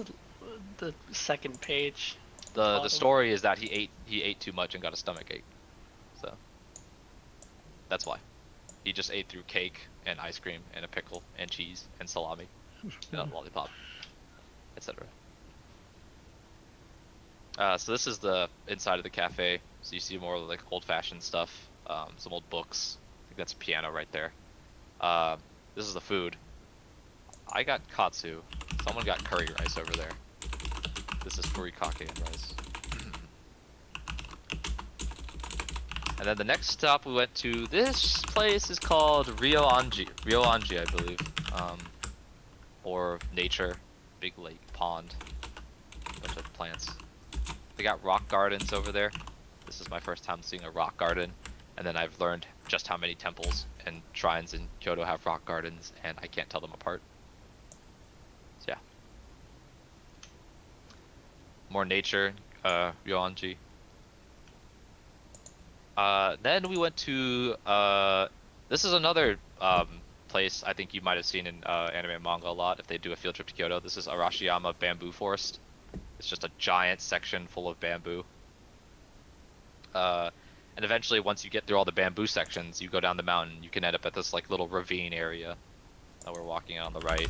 the second page? the story is that he ate too much and got a stomach ache. So that's why. He just ate through cake and ice cream and a pickle and cheese and salami and a lollipop, etc. So this is the inside of the cafe. So you see more like old-fashioned stuff, some old books. I think that's a piano right there. This is the food. I got katsu. Someone got curry rice over there. This is furikake and rice. And then the next stop we went to, this place is called Ryoanji, I believe. Or nature, big lake, pond, bunch of plants. They got rock gardens over there. This is my first time seeing a rock garden. And then I've learned just how many temples and shrines in Kyoto have rock gardens, and I can't tell them apart. So yeah. More nature, Ryoanji. Then we went to, this is another place I think you might have seen in anime and manga a lot if they do a field trip to Kyoto. This is Arashiyama Bamboo Forest. It's just a giant section full of bamboo. And eventually, once you get through all the bamboo sections, you go down the mountain, you can end up at this like little ravine area that we're walking on the right.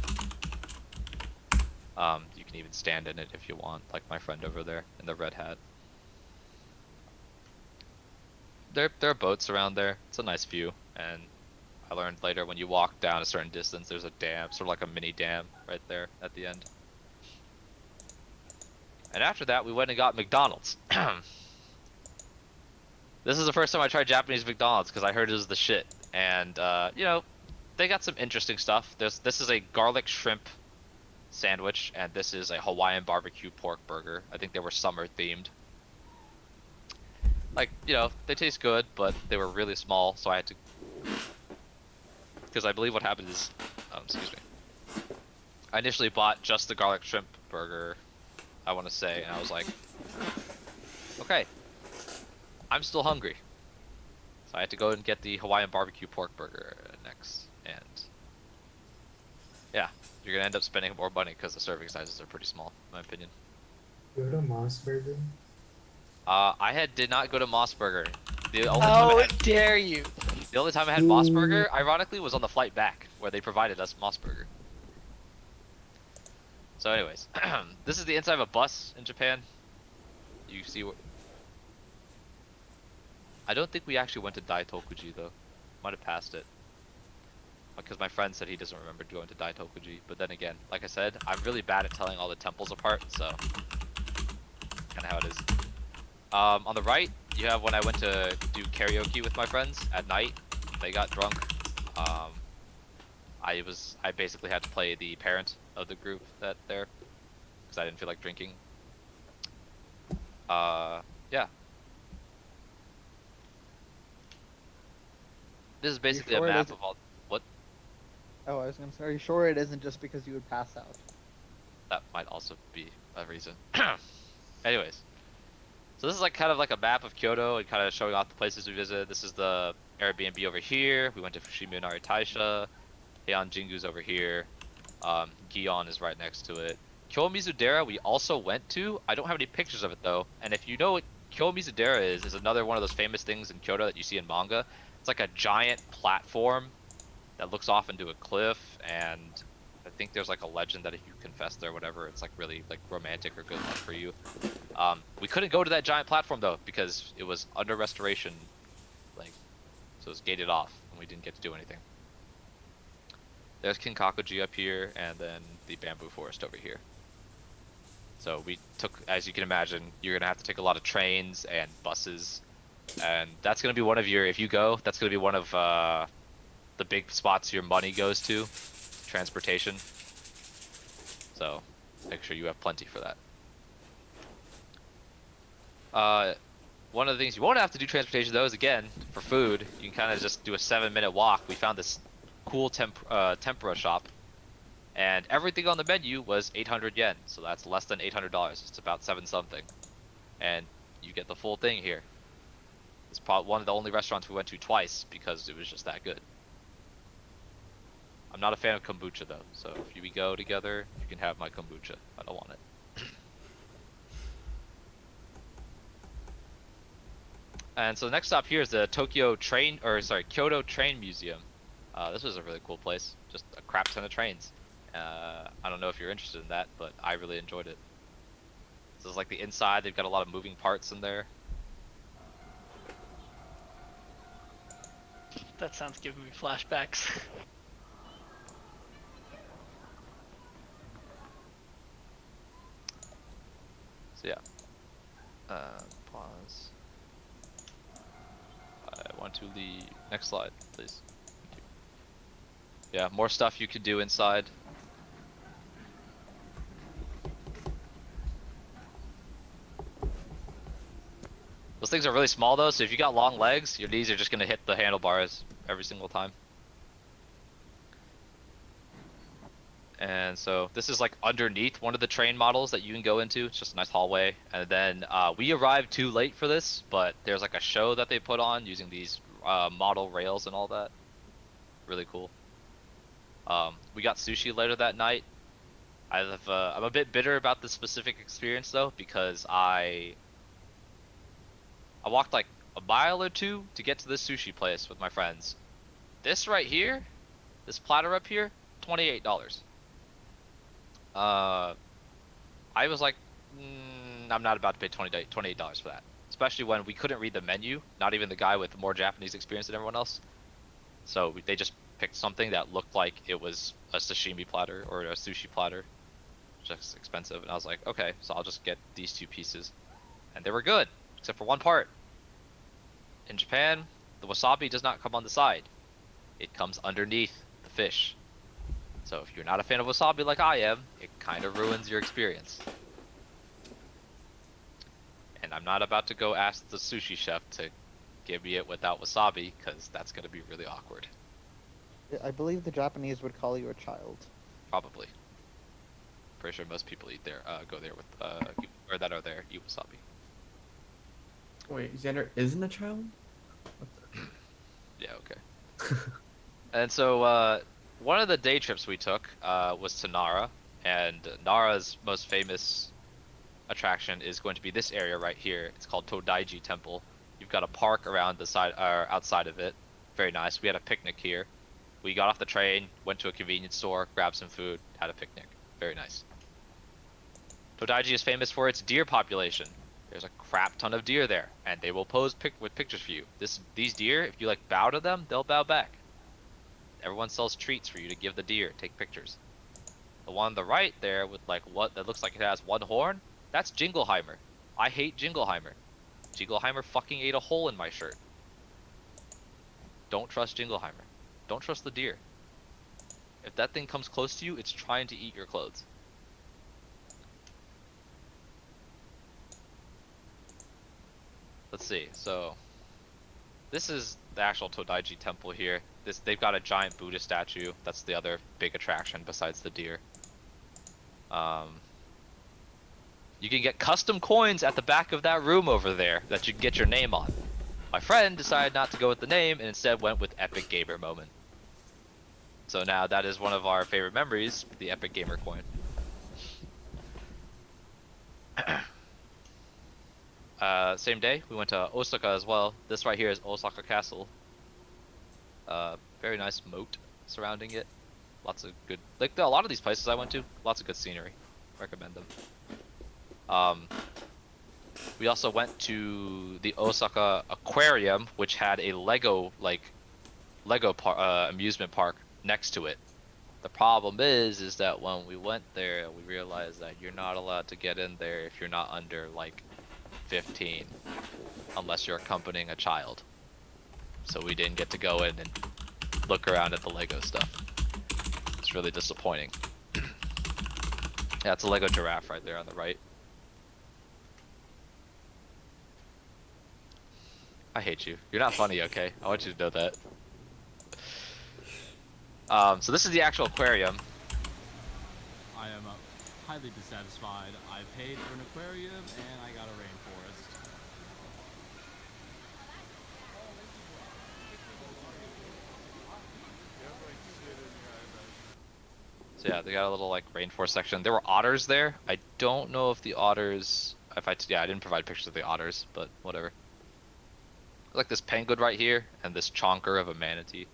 You can even stand in it if you want, like my friend over there in the red hat. There are boats around there. It's a nice view, and I learned later when you walk down a certain distance, there's a dam, sort of like a mini dam right there at the end. And after that, we went and got McDonald's. This is the first time I tried Japanese McDonald's because I heard it was the shit. And, you know, they got some interesting stuff. This is a garlic shrimp sandwich, and this is a Hawaiian barbecue pork burger. I think they were summer themed. Like, you know, they taste good, but they were really small, so I had to... Because I believe what happened is... excuse me. I initially bought just the garlic shrimp burger, I want to say, and I was like, okay, I'm still hungry. So I had to go and get the Hawaiian barbecue pork burger next, and yeah, you're gonna end up spending more money because the serving sizes are pretty small, in my opinion. Go to Moss Burger. I did not go to Moss Burger. The only time How dare you! The only time I had Moss Burger, ironically, was on the flight back, where they provided us Moss Burger. So anyways, this is the inside of a bus in Japan. You see what... I don't think we actually went to Daitokuji though. Might have passed it. Because my friend said he doesn't remember going to Daitokuji. But then again, like I said, I'm really bad at telling all the temples apart, so... Kinda how it is. On the right, you have when I went to do karaoke with my friends at night. They got drunk. I basically had to play the parent of the group that there, because I didn't feel like drinking. Yeah. This is basically a map of all... What? Oh, I was gonna say, are you sure it isn't just because you would pass out? That might also be a reason. Anyways. So this is like kind of like a map of Kyoto and kind of showing off the places we visited. This is the Airbnb over here. We went to Fushimi Inari Taisha. Heian Jingu's over here. Gion is right next to it. Kyomizu-dera we also went to. I don't have any pictures of it though. And if you know what Kyomizu-dera is another one of those famous things in Kyoto that you see in manga. It's like a giant platform that looks off into a cliff, and I think there's like a legend that if you confess there or whatever, it's like really like romantic or good luck for you. We couldn't go to that giant platform though because it was under restoration, like, so it was gated off and we didn't get to do anything. There's Kinkakuji up here, and then the bamboo forest over here. So we took, as you can imagine, you're gonna have to take a lot of trains and buses, and that's gonna be one of your, if you go, that's gonna be one of the big spots your money goes to, transportation. So make sure you have plenty for that. One of the things you won't have to do transportation though is, again, for food, you can kind of just do a 7-minute walk. We found this cool tempura shop, and everything on the menu was 800 yen, so that's less than $800. It's about 7 something, and you get the full thing here. It's probably one of the only restaurants we went to twice because it was just that good. I'm not a fan of kombucha though, so if we go together, you can have my kombucha. I don't want it. And so the next stop here is the Kyoto Train Museum. This was a really cool place. Just a crap ton of trains. I don't know if you're interested in that, but I really enjoyed it. This is like the inside. They've got a lot of moving parts in there. That sounds giving me flashbacks. So yeah. Pause. I want to the next slide, please. Thank you. Yeah, more stuff you could do inside. Those things are really small though, so if you got long legs, your knees are just gonna hit the handlebars every single time. And so this is like underneath one of the train models that you can go into. It's just a nice hallway. And then we arrived too late for this, but there's like a show that they put on using these model rails and all that. Really cool. We got sushi later that night. I'm a bit bitter about this specific experience though, because I walked like a mile or two to get to this sushi place with my friends. This right here, this platter up here, $28. I was like, I'm not about to pay $28 for that. Especially when we couldn't read the menu, not even the guy with more Japanese experience than everyone else. So they just picked something that looked like it was a sashimi platter or a sushi platter, just expensive. And I was like, okay, so I'll just get these two pieces. And they were good, except for one part. In Japan, the wasabi does not come on the side. It comes underneath the fish. So if you're not a fan of wasabi like I am, it kind of ruins your experience. And I'm not about to go ask the sushi chef to give me it without wasabi, because that's going to be really awkward. I believe the Japanese would call you a child. Probably. Pretty sure most people eat there, go there with, or that are there, eat wasabi. Wait, Xander isn't a child? Yeah, okay. And so, one of the day trips we took was to Nara, and Nara's most famous attraction is going to be this area right here. It's called Todaiji Temple. You've got a park around the side, or outside of it. Very nice. We had a picnic here. We got off the train, went to a convenience store, grabbed some food, had a picnic. Very nice. Todaiji is famous for its deer population. There's a crap ton of deer there, and they will pose with pictures for you. These deer, if you like bow to them, they'll bow back. Everyone sells treats for you to give the deer, take pictures. The one on the right there with like what that looks like it has one horn, that's Jingleheimer. I hate Jingleheimer. Jingleheimer fucking ate a hole in my shirt. Don't trust Jingleheimer. Don't trust the deer. If that thing comes close to you, it's trying to eat your clothes. Let's see, so this is the actual Todaiji temple here. They've got a giant Buddha statue. That's the other big attraction besides the deer. You can get custom coins at the back of that room over there that you can get your name on. My friend decided not to go with the name and instead went with Epic Gamer Moment. So now that is one of our favorite memories, the Epic Gamer coin. Same day, we went to Osaka as well. This right here is Osaka Castle. Very nice moat surrounding it. Lots of good, like a lot of these places I went to, lots of good scenery. Recommend them. We also went to the Osaka Aquarium, which had a Lego amusement park next to it. The problem is that when we went there, we realized that you're not allowed to get in there if you're not under like 15, unless you're accompanying a child. So we didn't get to go in and look around at the Lego stuff. It's really disappointing. Yeah, it's a Lego giraffe right there on the right. I hate you. You're not funny, okay? I want you to know that. So this is the actual aquarium. I am highly dissatisfied. I paid for an aquarium and I got a rainforest. So yeah, they got a little like rainforest section. There were otters there. I don't know if the otters, yeah, I didn't provide pictures of the otters, but whatever. like this penguin right here and this chonker of a manatee.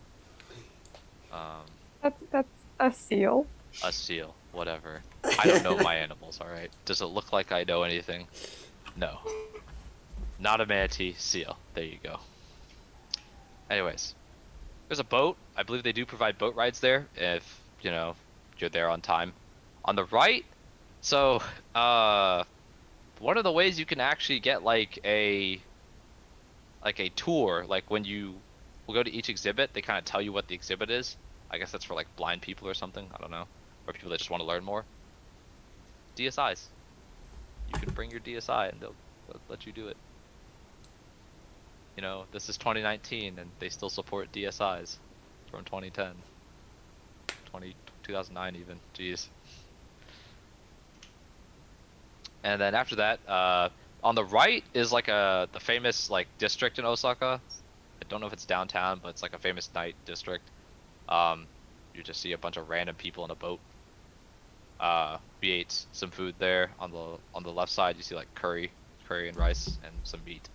That's a seal. A seal, whatever. I don't know my animals, alright? Does it look like I know anything? No. Not a manatee, seal. There you go. Anyways, there's a boat. I believe they do provide boat rides there if, you know, you're there on time. On the right, so, one of the ways you can actually get like a tour, like when you will go to each exhibit, they kind of tell you what the exhibit is. I guess that's for like blind people or something. I don't know. Or people that just want to learn more. DSIs. You can bring your DSI and they'll let you do it. You know, this is 2019 and they still support DSIs from 2010. 2009 even. Jeez. And then after that, on the right is like the famous like district in Osaka. I don't know if it's downtown, but it's like a famous night district. You just see a bunch of random people in a boat. We ate some food there. On the left side, you see like curry and rice and some meat.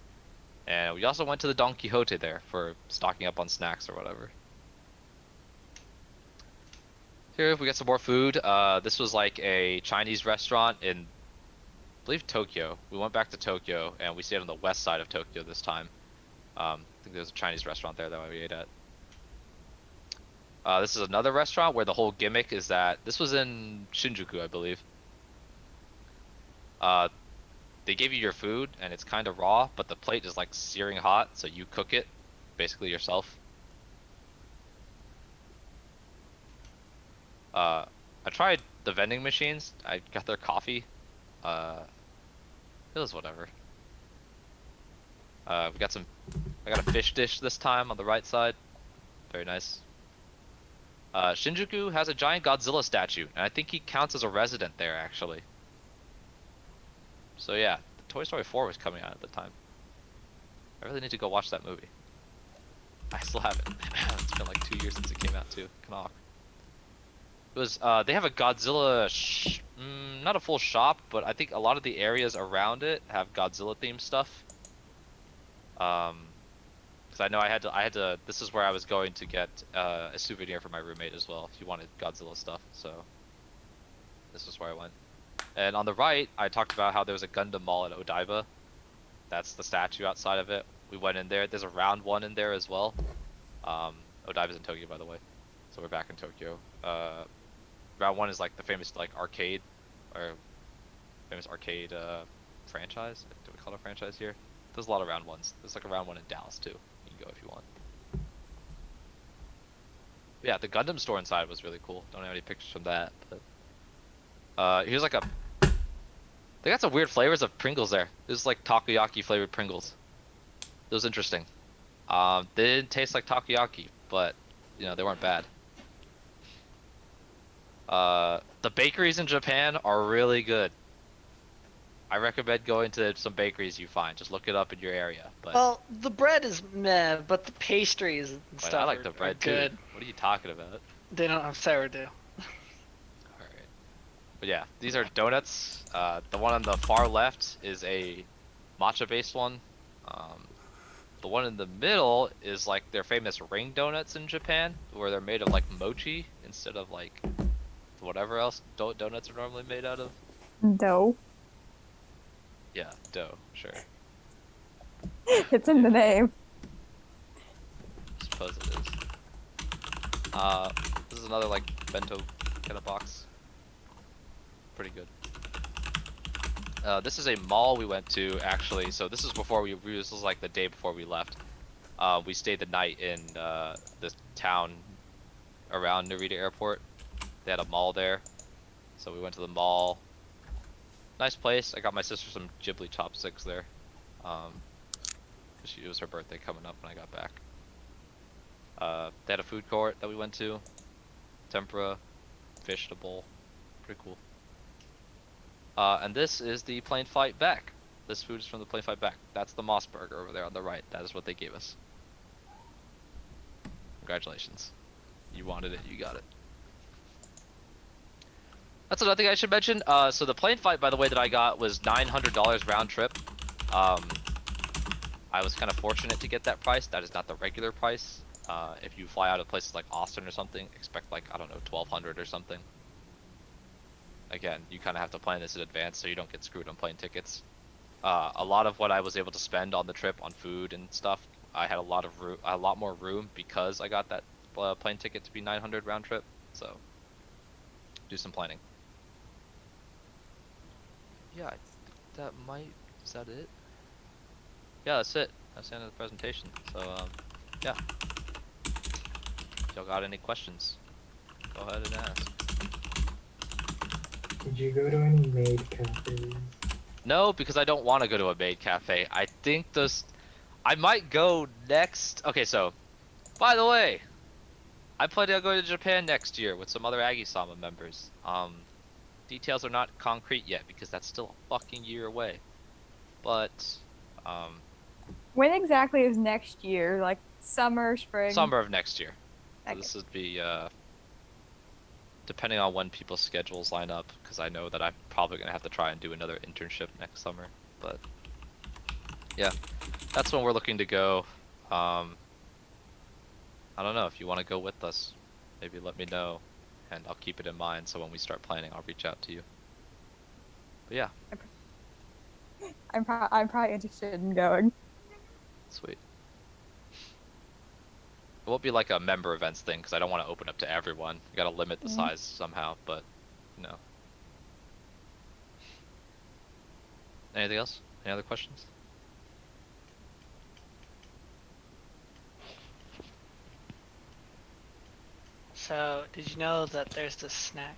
And we also went to the Don Quixote there for stocking up on snacks or whatever. Here we got some more food. This was like a Chinese restaurant in, I believe, Tokyo. We went back to Tokyo and we stayed on the west side of Tokyo this time. I think there's a Chinese restaurant there that we ate at. This is another restaurant where the whole gimmick is that this was in Shinjuku, I believe. They give you your food and it's kind of raw, but the plate is like searing hot, so you cook it basically yourself. I tried the vending machines. I got their coffee. It was whatever. I got a fish dish this time on the right side. Very nice. Shinjuku has a giant Godzilla statue, and I think he counts as a resident there, actually. So yeah, Toy Story 4 was coming out at the time. I really need to go watch that movie. I still haven't. It's been like 2 years since it came out too. Knock. It was, they have a Godzilla, not a full shop, but I think a lot of the areas around it have Godzilla themed stuff. Because I know I had to, this is where I was going to get a souvenir for my roommate as well, if he wanted Godzilla stuff, so this is where I went. And on the right, I talked about how there was a Gundam mall at Odaiba. That's the statue outside of it. We went in there. There's a round one in there as well. Odaiba's in Tokyo, by the way, so we're back in Tokyo. Round one is like the famous like arcade, or famous arcade franchise. Do we call it a franchise here? There's a lot of round ones. There's like a round one in Dallas too. You can go if you want. But yeah, the Gundam store inside was really cool. Don't have any pictures from that, but here's like a. They got some weird flavors of Pringles there. There's like takoyaki flavored Pringles. It was interesting. They didn't taste like takoyaki, but you know they weren't bad. The bakeries in Japan are really good. I recommend going to some bakeries you find. Just look it up in your area. But Well, the bread is meh, but the pastries and wait, stuff I like the bread too. good. What are you talking about? They don't have sourdough. Alright. But yeah, these are donuts. The one on the far left is a matcha based one. The one in the middle is like their famous ring donuts in Japan, where they're made of like mochi instead of like whatever else donuts are normally made out of. Dough. Yeah, dough, sure. It's in the name. Suppose it is. This is another like bento kind of box. Pretty good. This is a mall we went to actually. So this is before this was like the day before we left. We stayed the night in this town around Narita Airport. They had a mall there, so we went to the mall. Nice place. I got my sister some Ghibli chopsticks there. It was her birthday coming up when I got back. They had a food court that we went to. Tempura, fish in a bowl. Pretty cool. And this is the plane flight back. This food is from the plane flight back. That's the Moss Burger over there on the right. That is what they gave us. Congratulations. You wanted it, you got it. That's another thing I should mention. So the plane flight, by the way, that I got was $900 round trip. I I was kind of fortunate to get that price. That is not the regular price. If you fly out of places like Austin or something, expect like, I don't know, 1,200 or something. Again, you kind of have to plan this in advance so you don't get screwed on plane tickets. A lot of what I was able to spend on the trip on food and stuff, I had a lot more room because I got that plane ticket to be 900 round trip. So do some planning. Yeah, I think that might. Is that it? Yeah, that's it. That's the end of the presentation. So yeah. If y'all got any questions, go ahead and ask. Did you go to any maid cafes? No, because I don't want to go to a maid cafe. I think I might go next. Okay, so, by the way, I plan on going to Japan next year with some other Aggie-SAMA members. Details are not concrete yet because that's still a fucking year away. But, When exactly is next year? Like summer, spring? summer of next year. So Okay. this would be, depending on when people's schedules line up, because I know that I'm probably going to have to try and do another internship next summer. But, yeah, that's when we're looking to go. I don't know if you want to go with us. Maybe let me know, and I'll keep it in mind. So when we start planning, I'll reach out to you. But yeah, I'm probably interested in going. sweet. It won't be like a member events thing because I don't want to open up to everyone. You gotta limit the size somehow, but you know. Anything else? Any other questions? So, did you know that there's this snack?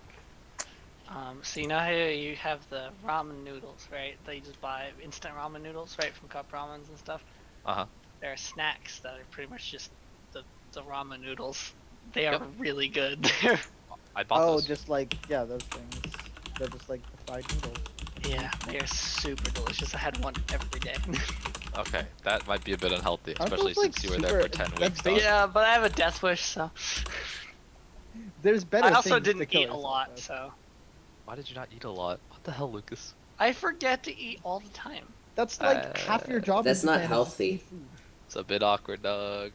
So you know how you have the ramen noodles, right? That you just buy instant ramen noodles, right, from cup ramens and stuff. Uh-huh. There are snacks that are pretty much just the ramen noodles. They are Yep. really good. I bought Oh, those. just like, yeah, those things. They're just like the fried noodles. Yeah, they are super delicious. I had one every day. Okay, that might be a bit unhealthy, Aren't especially those, like, since you were there for super- 10 that's weeks. basi- Yeah, but I have a death wish, so. There's better I also things to didn't kill eat a yourself lot, with. so. Why did you not eat a lot? What the hell, Lucas? I forget to eat all the time. That's like half your job. That's in not Japan is just healthy. eat food. It's a bit awkward, dog.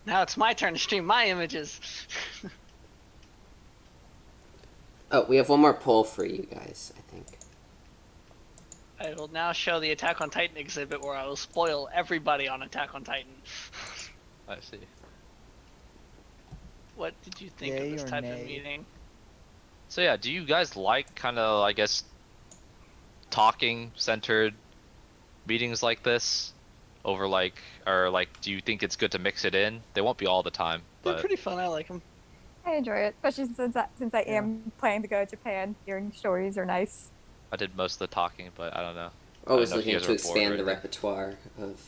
Now it's my turn to stream my images. Oh, we have one more poll for you guys, I think. I will now show the Attack on Titan exhibit where I will spoil everybody on Attack on Titan. I see. What did you think Yay of this or type of nay? meeting? So yeah, do you guys like kind of, I guess, talking centered meetings like this? Over like, or like, do you think it's good to mix it in? They won't be all the time, They're but pretty fun, I like them. I enjoy it, especially since I am planning to go to Japan. Hearing stories are nice. I did most of the talking, but I don't know. Always know if you looking guys to are bored or expand the anything. repertoire of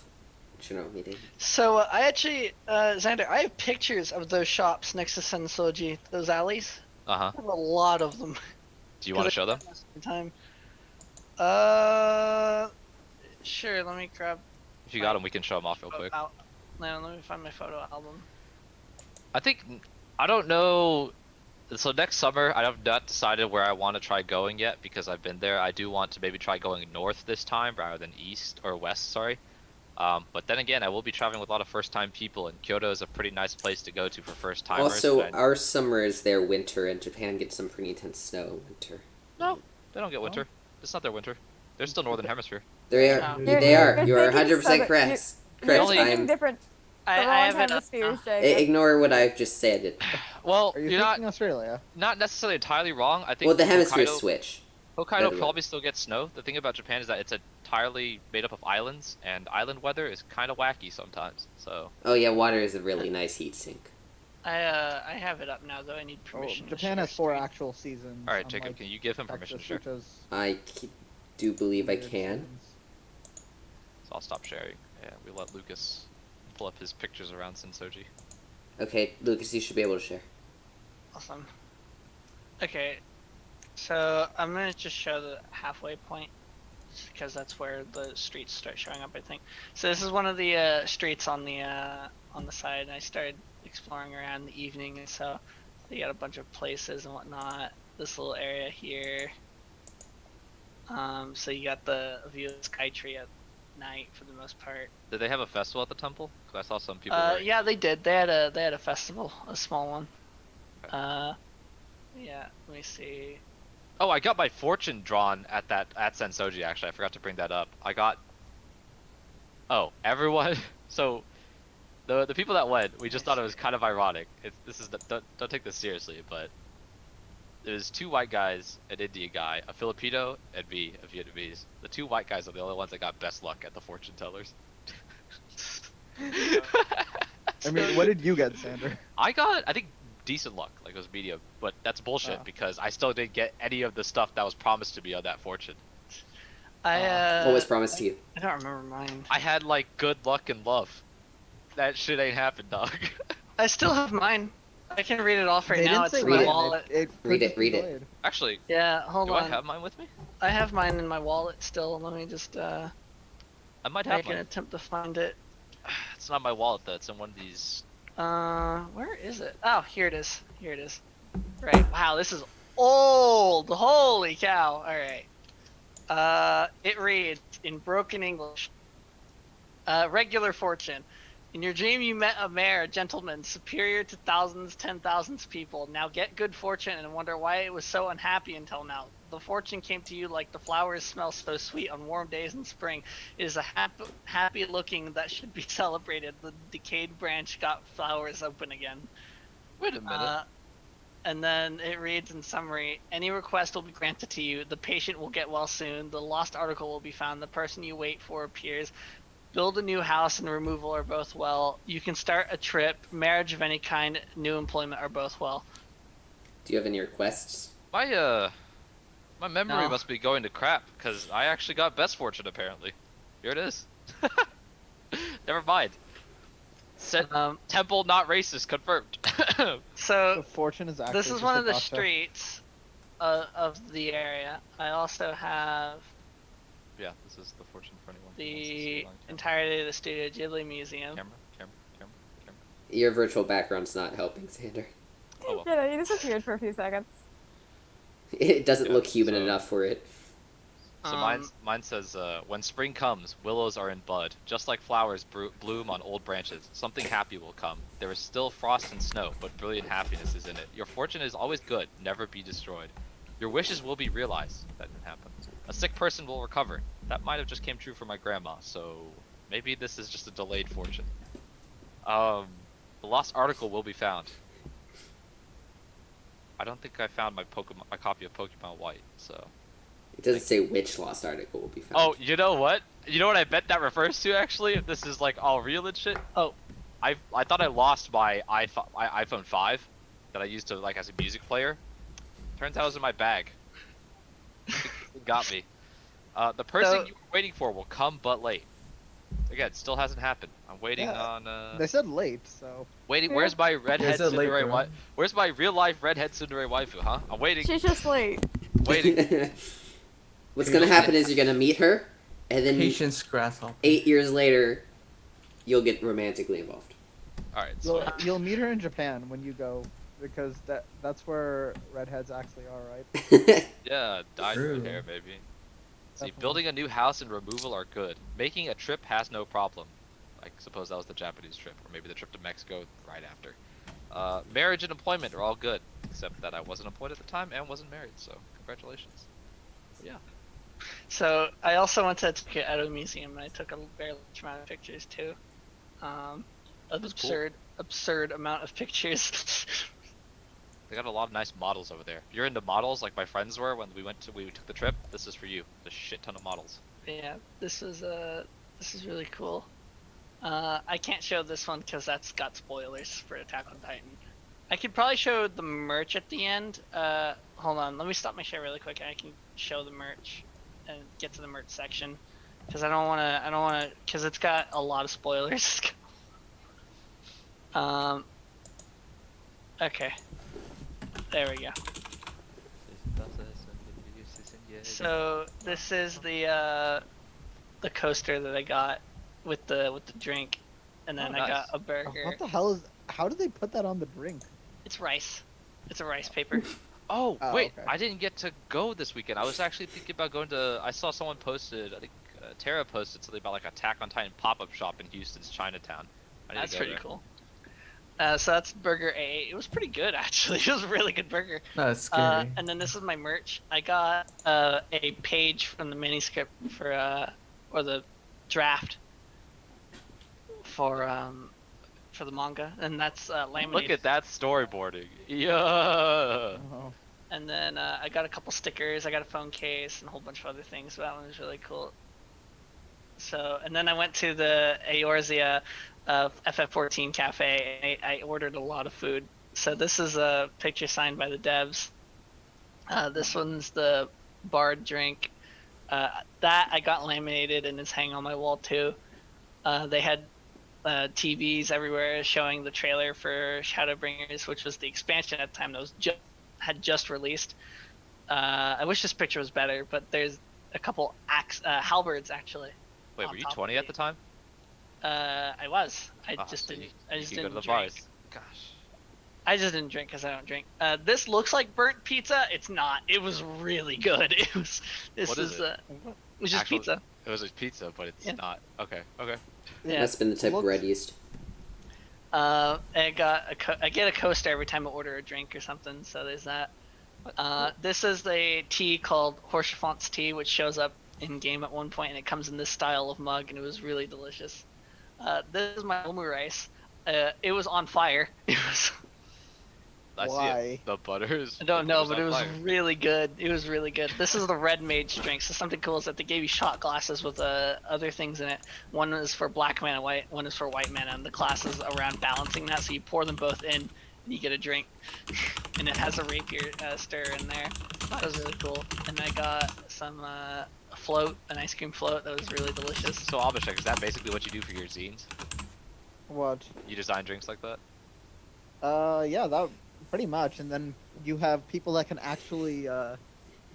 general meeting. So I actually, Xander, I have pictures of those shops next to Sensoji, those alleys. Uh-huh. I have a lot of them. Do you want to show them? Most of the time. Sure, let me grab If you got them, we can show them off real quick. let me find my photo album. I think, I don't know. So next summer, I have not decided where I want to try going yet because I've been there. I do want to maybe try going north this time rather than east or west, sorry. But then again, I will be traveling with a lot of first-time people, and Kyoto is a pretty nice place to go to for first-timers. Also, and our summer is their winter, and Japan gets some pretty intense snow in winter. No, they don't get winter. It's not their winter. They're still northern hemisphere. They are. They are. You are 100% correct. You're Correct. thinking I'm. different. The I wrong have it up hemispheres, now. Jacob. Ignore what I've just said. Well, Are you you're thinking Australia? not necessarily entirely wrong. I think Well, the hemispheres Hokkaido, switch. Hokkaido That- probably still gets snow. The thing about Japan is that it's entirely made up of islands, and island weather is kind of wacky sometimes. So Oh yeah, water is a really nice heat sink. I have it up now though. I need Oh, permission. to Japan share has 4 screen. actual seasons. all right, Jacob, unlike can you give him permission to Texas, share? which has I do believe I weird can. seasons. So I'll stop sharing. Yeah, we let Lucas pull up his pictures around Sensoji. Okay, Lucas, you should be able to share. Awesome. Okay, so I'm gonna just show the halfway point because that's where the streets start showing up, I think. So this is one of the streets on the side, and I started exploring around in the evening, and so they got a bunch of places and whatnot. This little area here. So you got the view of the Sky Tree at night for the most part. Did they have a festival at the temple? Because I saw some people. wearing- Yeah, they did. They had a festival, a small one. Okay. Yeah. Let me see. Oh, I got my fortune drawn at Sensoji. Actually, I forgot to bring that up. I got. Oh, everyone. So, the people that went, we just thought it was kind of ironic. Don't take this seriously, but there's 2 white guys, an Indian guy, a Filipino, and me, a Vietnamese. The 2 white guys are the only ones that got best luck at the fortune tellers. I mean, what did you get, Sander? I got, I think, decent luck. Like, it was medium, but that's bullshit Oh. because I still didn't get any of the stuff that was promised to me on that fortune. What was promised to you? I don't remember mine. I had like good luck and love. That shit ain't happened, dog. I still have mine. I can read it off right They now. didn't It's say in read my it. wallet. Read it, could be read it. delayed. Actually, Yeah, hold do on. I have mine with me? I have mine in my wallet still. Let me just I might have make an mine. attempt to find it. It's not my wallet though. It's in one of these. Where is it? Oh, here it is. Here it is. Right. Wow, this is old. Holy cow. All right. It reads in broken English. Regular fortune. In your dream, you met a mayor, a gentleman, superior to thousands, 10,000s people. Now get good fortune and wonder why it was so unhappy until now. The fortune came to you like the flowers smell so sweet on warm days in spring. It is a happy looking that should be celebrated. The decayed branch got flowers open again. Wait a minute. And then it reads in summary, any request will be granted to you. The patient will get well soon. The lost article will be found. The person you wait for appears. Build a new house and removal are both well. You can start a trip. Marriage of any kind, new employment are both well. Do you have any requests? My memory No. must be going to crap because I actually got best fortune apparently. Here it is. Never mind. Set temple not racist confirmed. So The fortune is actually this is just one a of the gotcha. streets of the area. I also have Yeah, this is the fortune for anyone. who wants to see the it on camera. entirety of the Studio Ghibli Museum. Camera. Your virtual background's not helping, Sander. Oh well. Yeah, you disappeared for a few seconds. It doesn't Yeah, look human so- enough for it. So mine says, when spring comes, willows are in bud. Just like flowers bloom on old branches, something happy will come. There is still frost and snow, but brilliant happiness is in it. Your fortune is always good, never be destroyed. Your wishes will be realized. That didn't happen. A sick person will recover. That might have just came true for my grandma, so maybe this is just a delayed fortune. The lost article will be found. I don't think I found my copy of Pokemon White, so... It doesn't say which lost article will be found. Oh, you know what? You know what I bet that refers to actually? If this is like all real and shit. Oh, I thought I lost my iPhone 5 that I used to like as a music player. Turns out it was in my bag. It got me. The person you were waiting for will come but late. Again, still hasn't happened. I'm waiting on. They said late, so. Waiting. Where's my redhead said late, tsundere bro. wife? Where's my real life redhead tsundere waifu? Huh? I'm waiting. She's just late. Waiting. What's gonna happen is you're gonna meet her, and then Patience, grasshopper. 8 years later, you'll get romantically involved. All right. So You'll meet her in Japan when you go, because that's where redheads actually are, right? yeah, dyed red True. hair, maybe. See, Definitely. building a new house and removal are good. Making a trip has no problem. I suppose that was the Japanese trip, or maybe the trip to Mexico right after. Marriage and employment are all good, except that I wasn't employed at the time and wasn't married, so congratulations. But yeah. So I also went to the Tokyo Edo Museum and I took a very large amount of pictures too. That's cool. Absurd amount of pictures. They got a lot of nice models over there. If you're into models like my friends were when we took the trip, this is for you. A shit ton of models. Yeah, this is really cool. I can't show this one because that's got spoilers for Attack on Titan. I could probably show the merch at the end. Hold on, let me stop my share really quick. I can show the merch and get to the merch section because I don't wanna, because it's got a lot of spoilers. Okay, there we go. So this is the coaster that I got with the drink, and then I got a burger. What the hell is? How did they put that on the drink? It's rice. It's a rice paper. Oh, Oh, wait, okay. I didn't get to go this weekend. I was actually thinking about going to. I saw someone posted. I think Tara posted something about like Attack on Titan pop-up shop in Houston's Chinatown. I need That's to go pretty there. cool. So that's burger A. It was pretty good actually. It was a really good burger. No, it's scary. And then this is my merch. I got a page from the manuscript or the draft for the manga, and that's laminated. Look at that storyboarding. Yeah. Oh. And then I got a couple stickers. I got a phone case and a whole bunch of other things. So that one was really cool. So, and then I went to the Eorzea FF14 cafe, and I ordered a lot of food. So this is a picture signed by the devs. This one's the Bard drink. That I got laminated and is hanging on my wall too. They had TVs everywhere showing the trailer for Shadowbringers, which was the expansion at the time that was had just released. I wish this picture was better, but there's a couple halberds actually. Wait, on were you top of 20 at the time? I was. I Ah, just so didn't. you I just could go didn't to the drink. bars. Gosh. I just didn't drink because I don't drink. This looks like burnt pizza. It's not. It was really good. It was. This What is is. it? It was just Actual- pizza. It was a pizza, but it's Yeah. not. Okay. Okay. Yeah. Must have been the type of bread used. I get a coaster every time I order a drink or something. So there's that. This is the tea called Horchefant's tea, which shows up in game at one point, and it comes in this style of mug, and it was really delicious. This is my omu rice. It was on fire. It was. I see Why? it. The butters. I don't know, but it on was fire. really good. It was really good. This is the red mage drink. So something cool is that they gave you shot glasses with other things in it. One is for black mana, white. One is for white mana, and the class is around balancing that. So you pour them both in, and you get a drink. And it has a rapier stir in there. That was really cool. And I got some float, an ice cream float that was really delicious. So Abhishek, is that basically what you do for your zines? What? You design drinks like that? Yeah, that pretty much. And then you have people that can actually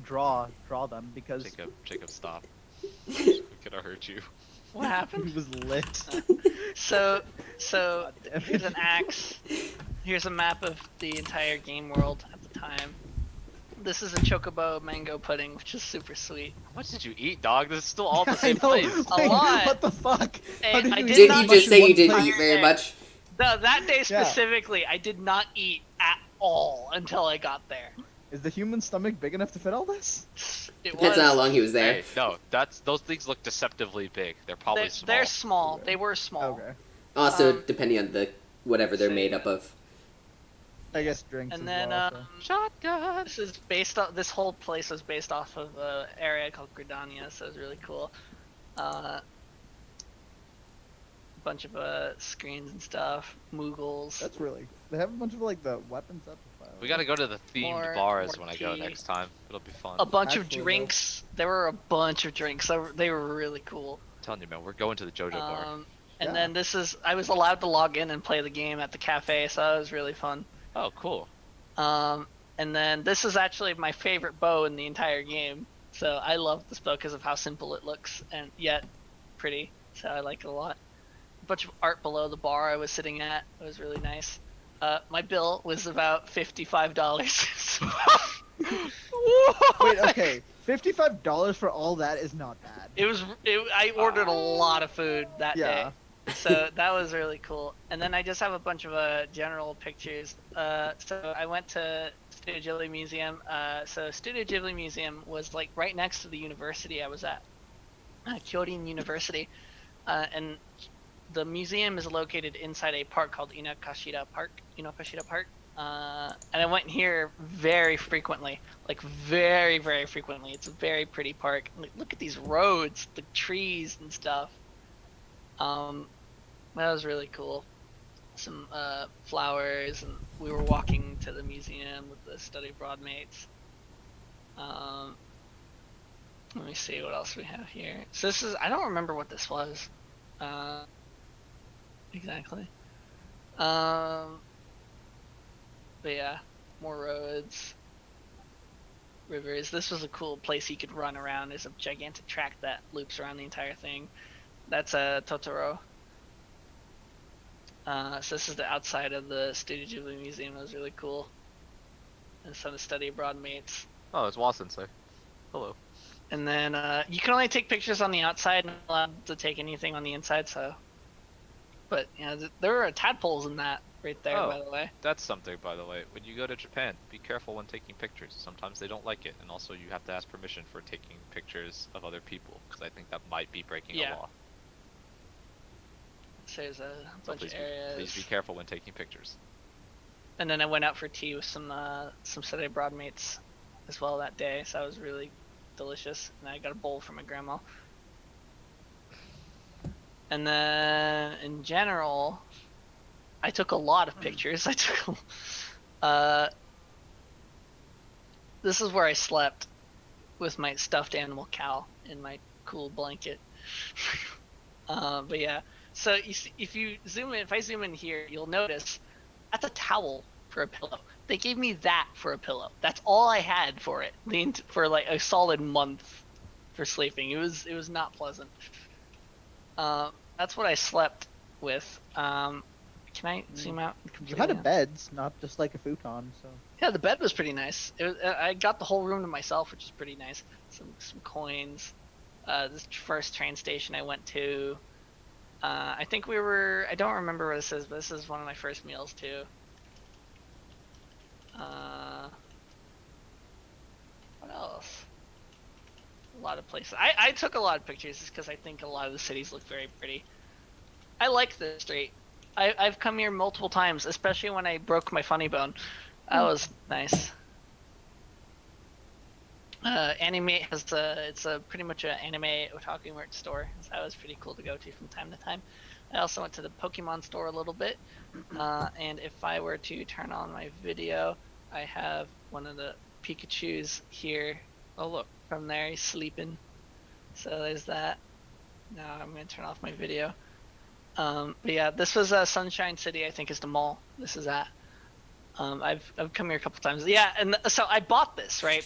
draw them because Jacob, stop. It's gonna hurt you. What happened? he was lit. So God damn it. here's an axe. Here's a map of the entire game world at the time. This is a chocobo mango pudding, which is super sweet. How much did you eat, dog? This is still all the I same know, place. like, lot. What the fuck? How And did I you did eat Didn't not you that just much say in you one didn't plate? eat very much? No, that day Yeah. specifically, I did not eat at all until I got there. Is the human stomach big enough to fit all this? It Depends was. on how long he was there. Hey, no, those things look deceptively big. They're probably small. They're small. Okay. They were small. Okay. Also, depending on the whatever they're so made yeah. up of. I guess drinks And as then well. So. Shotgun. this is based off. This whole place was based off of an area called Gridania, so it was really cool. Bunch of screens and stuff. Moogles. That's really. They have a bunch of like the weapons up. We gotta go to the themed More- bars more when I go tea. next time. It'll be fun. A bunch of Actually, though. drinks. There were a bunch of drinks. They were really cool. I'm telling you, man, we're going to the JoJo bar. And Yeah. then this is. I was allowed to log in and play the game at the cafe, so that was really fun. Oh, cool. And then this is actually my favorite bow in the entire game. So I love this bow because of how simple it looks and yet pretty. So I like it a lot. A bunch of art below the bar I was sitting at. It was really nice. My bill was about $55. Wait, okay. $55 for all that is not bad. I ordered a lot of food that Yeah. day. So that was really cool. And then I just have a bunch of general pictures. So I went to Studio Ghibli Museum. So Studio Ghibli Museum was like right next to the university I was at, Kyorin University. And the museum is located inside a park called Inokashira Park. And I went here very frequently, like very, very frequently. It's a very pretty park. Like, look at these roads, the trees and stuff. That was really cool. Some flowers, and we were walking to the museum with the study abroad mates. Let me see what else we have here. So this is, I don't remember what this was. Exactly. But yeah, more roads, rivers. This was a cool place you could run around. There's a gigantic track that loops around the entire thing. That's a Totoro. So this is the outside of the Studio Ghibli Museum. That was really cool. and some study abroad mates. Oh, it's Wasensei. Hello. And then you can only take pictures on the outside, not allowed to take anything on the inside. So, but there are tadpoles in that right there, Oh. by the way. That's something, by the way. When you go to Japan, be careful when taking pictures. Sometimes they don't like it, and also you have to ask permission for taking pictures of other people, because I think that might be breaking a law. So there's a So bunch of areas. please be careful when taking pictures. And then I went out for tea with some study abroad mates as well that day, so that was really delicious. And I got a bowl from my grandma. And then in general, I took a lot of pictures. I took this is where I slept with my stuffed animal cow in my cool blanket. But yeah, so you see, if I zoom in here, you'll notice that's a towel for a pillow. They gave me that for a pillow. That's all I had for it. For like a solid month for sleeping. It was not pleasant. That's what I slept with. Can I zoom out? You had a bed, not just like a futon. So yeah, the bed was pretty nice. I got the whole room to myself, which is pretty nice. Some coins. This first train station I went to. I think we were. I don't remember where this is, but this is one of my first meals too. What else? A lot of places. I took a lot of pictures just because I think a lot of the cities look very pretty. I like this street. I've come here multiple times, especially when I broke my funny bone. That was nice. Anime has it's pretty much an anime otaku merch store. So that was pretty cool to go to from time to time. I also went to the Pokemon store a little bit. And if I were to turn on my video, I have one of the Pikachus here. Oh look, from there he's sleeping. So there's that. Now I'm gonna turn off my video. But yeah, this was Sunshine City. I think is the mall. This is at. I've come here a couple times. Yeah, and so I bought this right.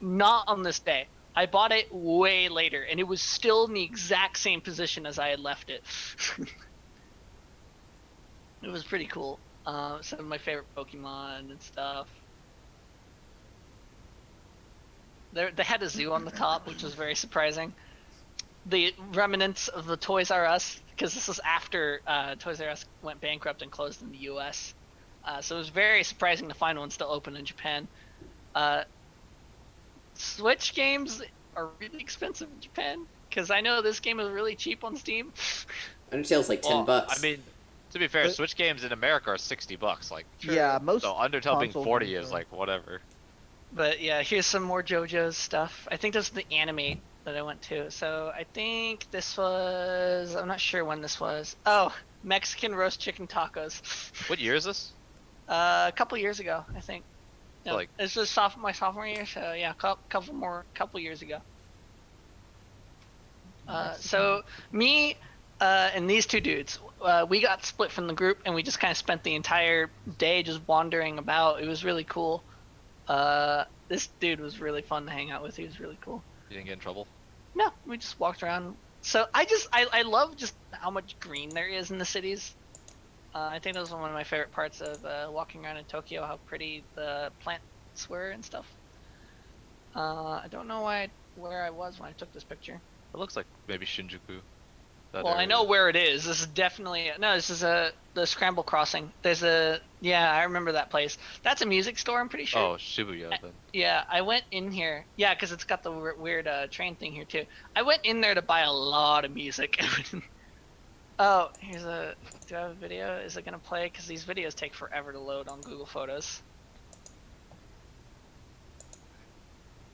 Not on this day. I bought it way later, and it was still in the exact same position as I had left it. It was pretty cool. Some of my favorite Pokemon and stuff. They had a zoo on the top, which was very surprising. The remnants of the Toys R Us, because this was after Toys R Us went bankrupt and closed in the U.S. So it was very surprising to find one still open in Japan. Switch games are really expensive in Japan, because I know this game is really cheap on Steam. Undertale's like $10. I mean, to be fair, Switch games in America are $60. Like, yeah, most. So Undertale being console 40 games is are. like whatever. But yeah, here's some more JoJo's stuff. I think this is the anime that I went to. So I think this was. I'm not sure when this was. Oh, Mexican roast chicken tacos. What year is this? A couple years ago, I think. No, Like this was my sophomore year, so yeah, couple years ago. So me and these two dudes, we got split from the group, and we just kind of spent the entire day just wandering about. It was really cool. This dude was really fun to hang out with. He was really cool. You didn't get in trouble? No, we just walked around. So I love just how much green there is in the cities. I think that was one of my favorite parts of walking around in Tokyo, how pretty the plants were and stuff. I don't know where I was when I took this picture. It looks like maybe Shinjuku. Well, I know where it is. This is definitely this is the Scramble Crossing. I remember that place. That's a music store, I'm pretty sure. Oh, Shibuya then. Yeah, I went in here. Yeah, because it's got the weird train thing here too. I went in there to buy a lot of music. Oh, do I have a video? Is it gonna play? Because these videos take forever to load on Google Photos.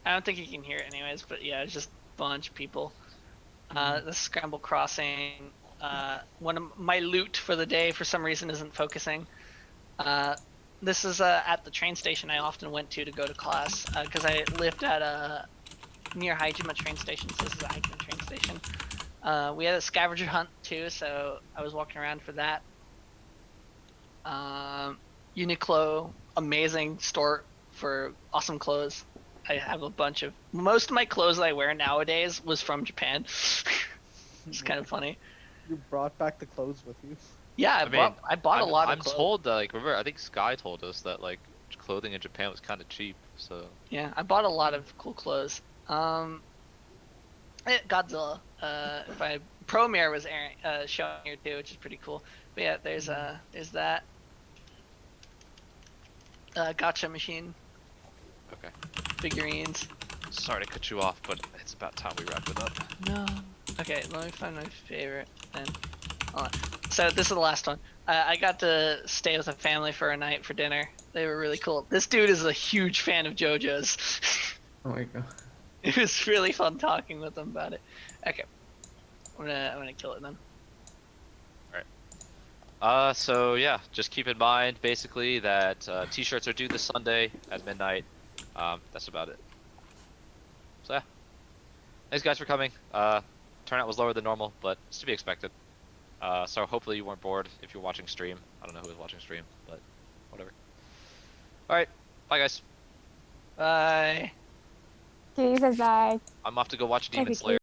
I don't think you can hear it anyways, but yeah, it's just a bunch of people. The Scramble Crossing. One of my loot for the day for some reason isn't focusing. This is at the train station I often went to go to class because I lived at near Haijima train station, so this is a Haijima train station. We had a scavenger hunt too, so I was walking around for that. Uniqlo, amazing store for awesome clothes. I have a bunch of most of my clothes I wear nowadays was from Japan. It's kind of funny. You brought back the clothes with you. Yeah, I bought a lot of I'm clothes. told that, like, remember, I think Sky told us that, like, clothing in Japan was kind of cheap, so. Yeah, I bought a lot of cool clothes. Godzilla. By Promare was airing, showing here too, which is pretty cool. But yeah, there's that. Gotcha machine. Okay. Figurines. Sorry to cut you off, but it's about time we wrap it up. No. Okay, let me find my favorite then. Hold on. So this is the last one. I got to stay with a family for a night for dinner. They were really cool. This dude is a huge fan of JoJo's. Oh my god. It was really fun talking with them about it. Okay, I'm gonna kill it then. So yeah, just keep in mind basically that t-shirts are due this Sunday at midnight. That's about it. So yeah, thanks guys for coming. Turnout was lower than normal, but it's to be expected. So hopefully you weren't bored if you're watching stream. I don't know who was watching stream, but whatever. All right, bye guys. Bye. Katie says bye. I'm off to go watch Maybe Demon Slayer.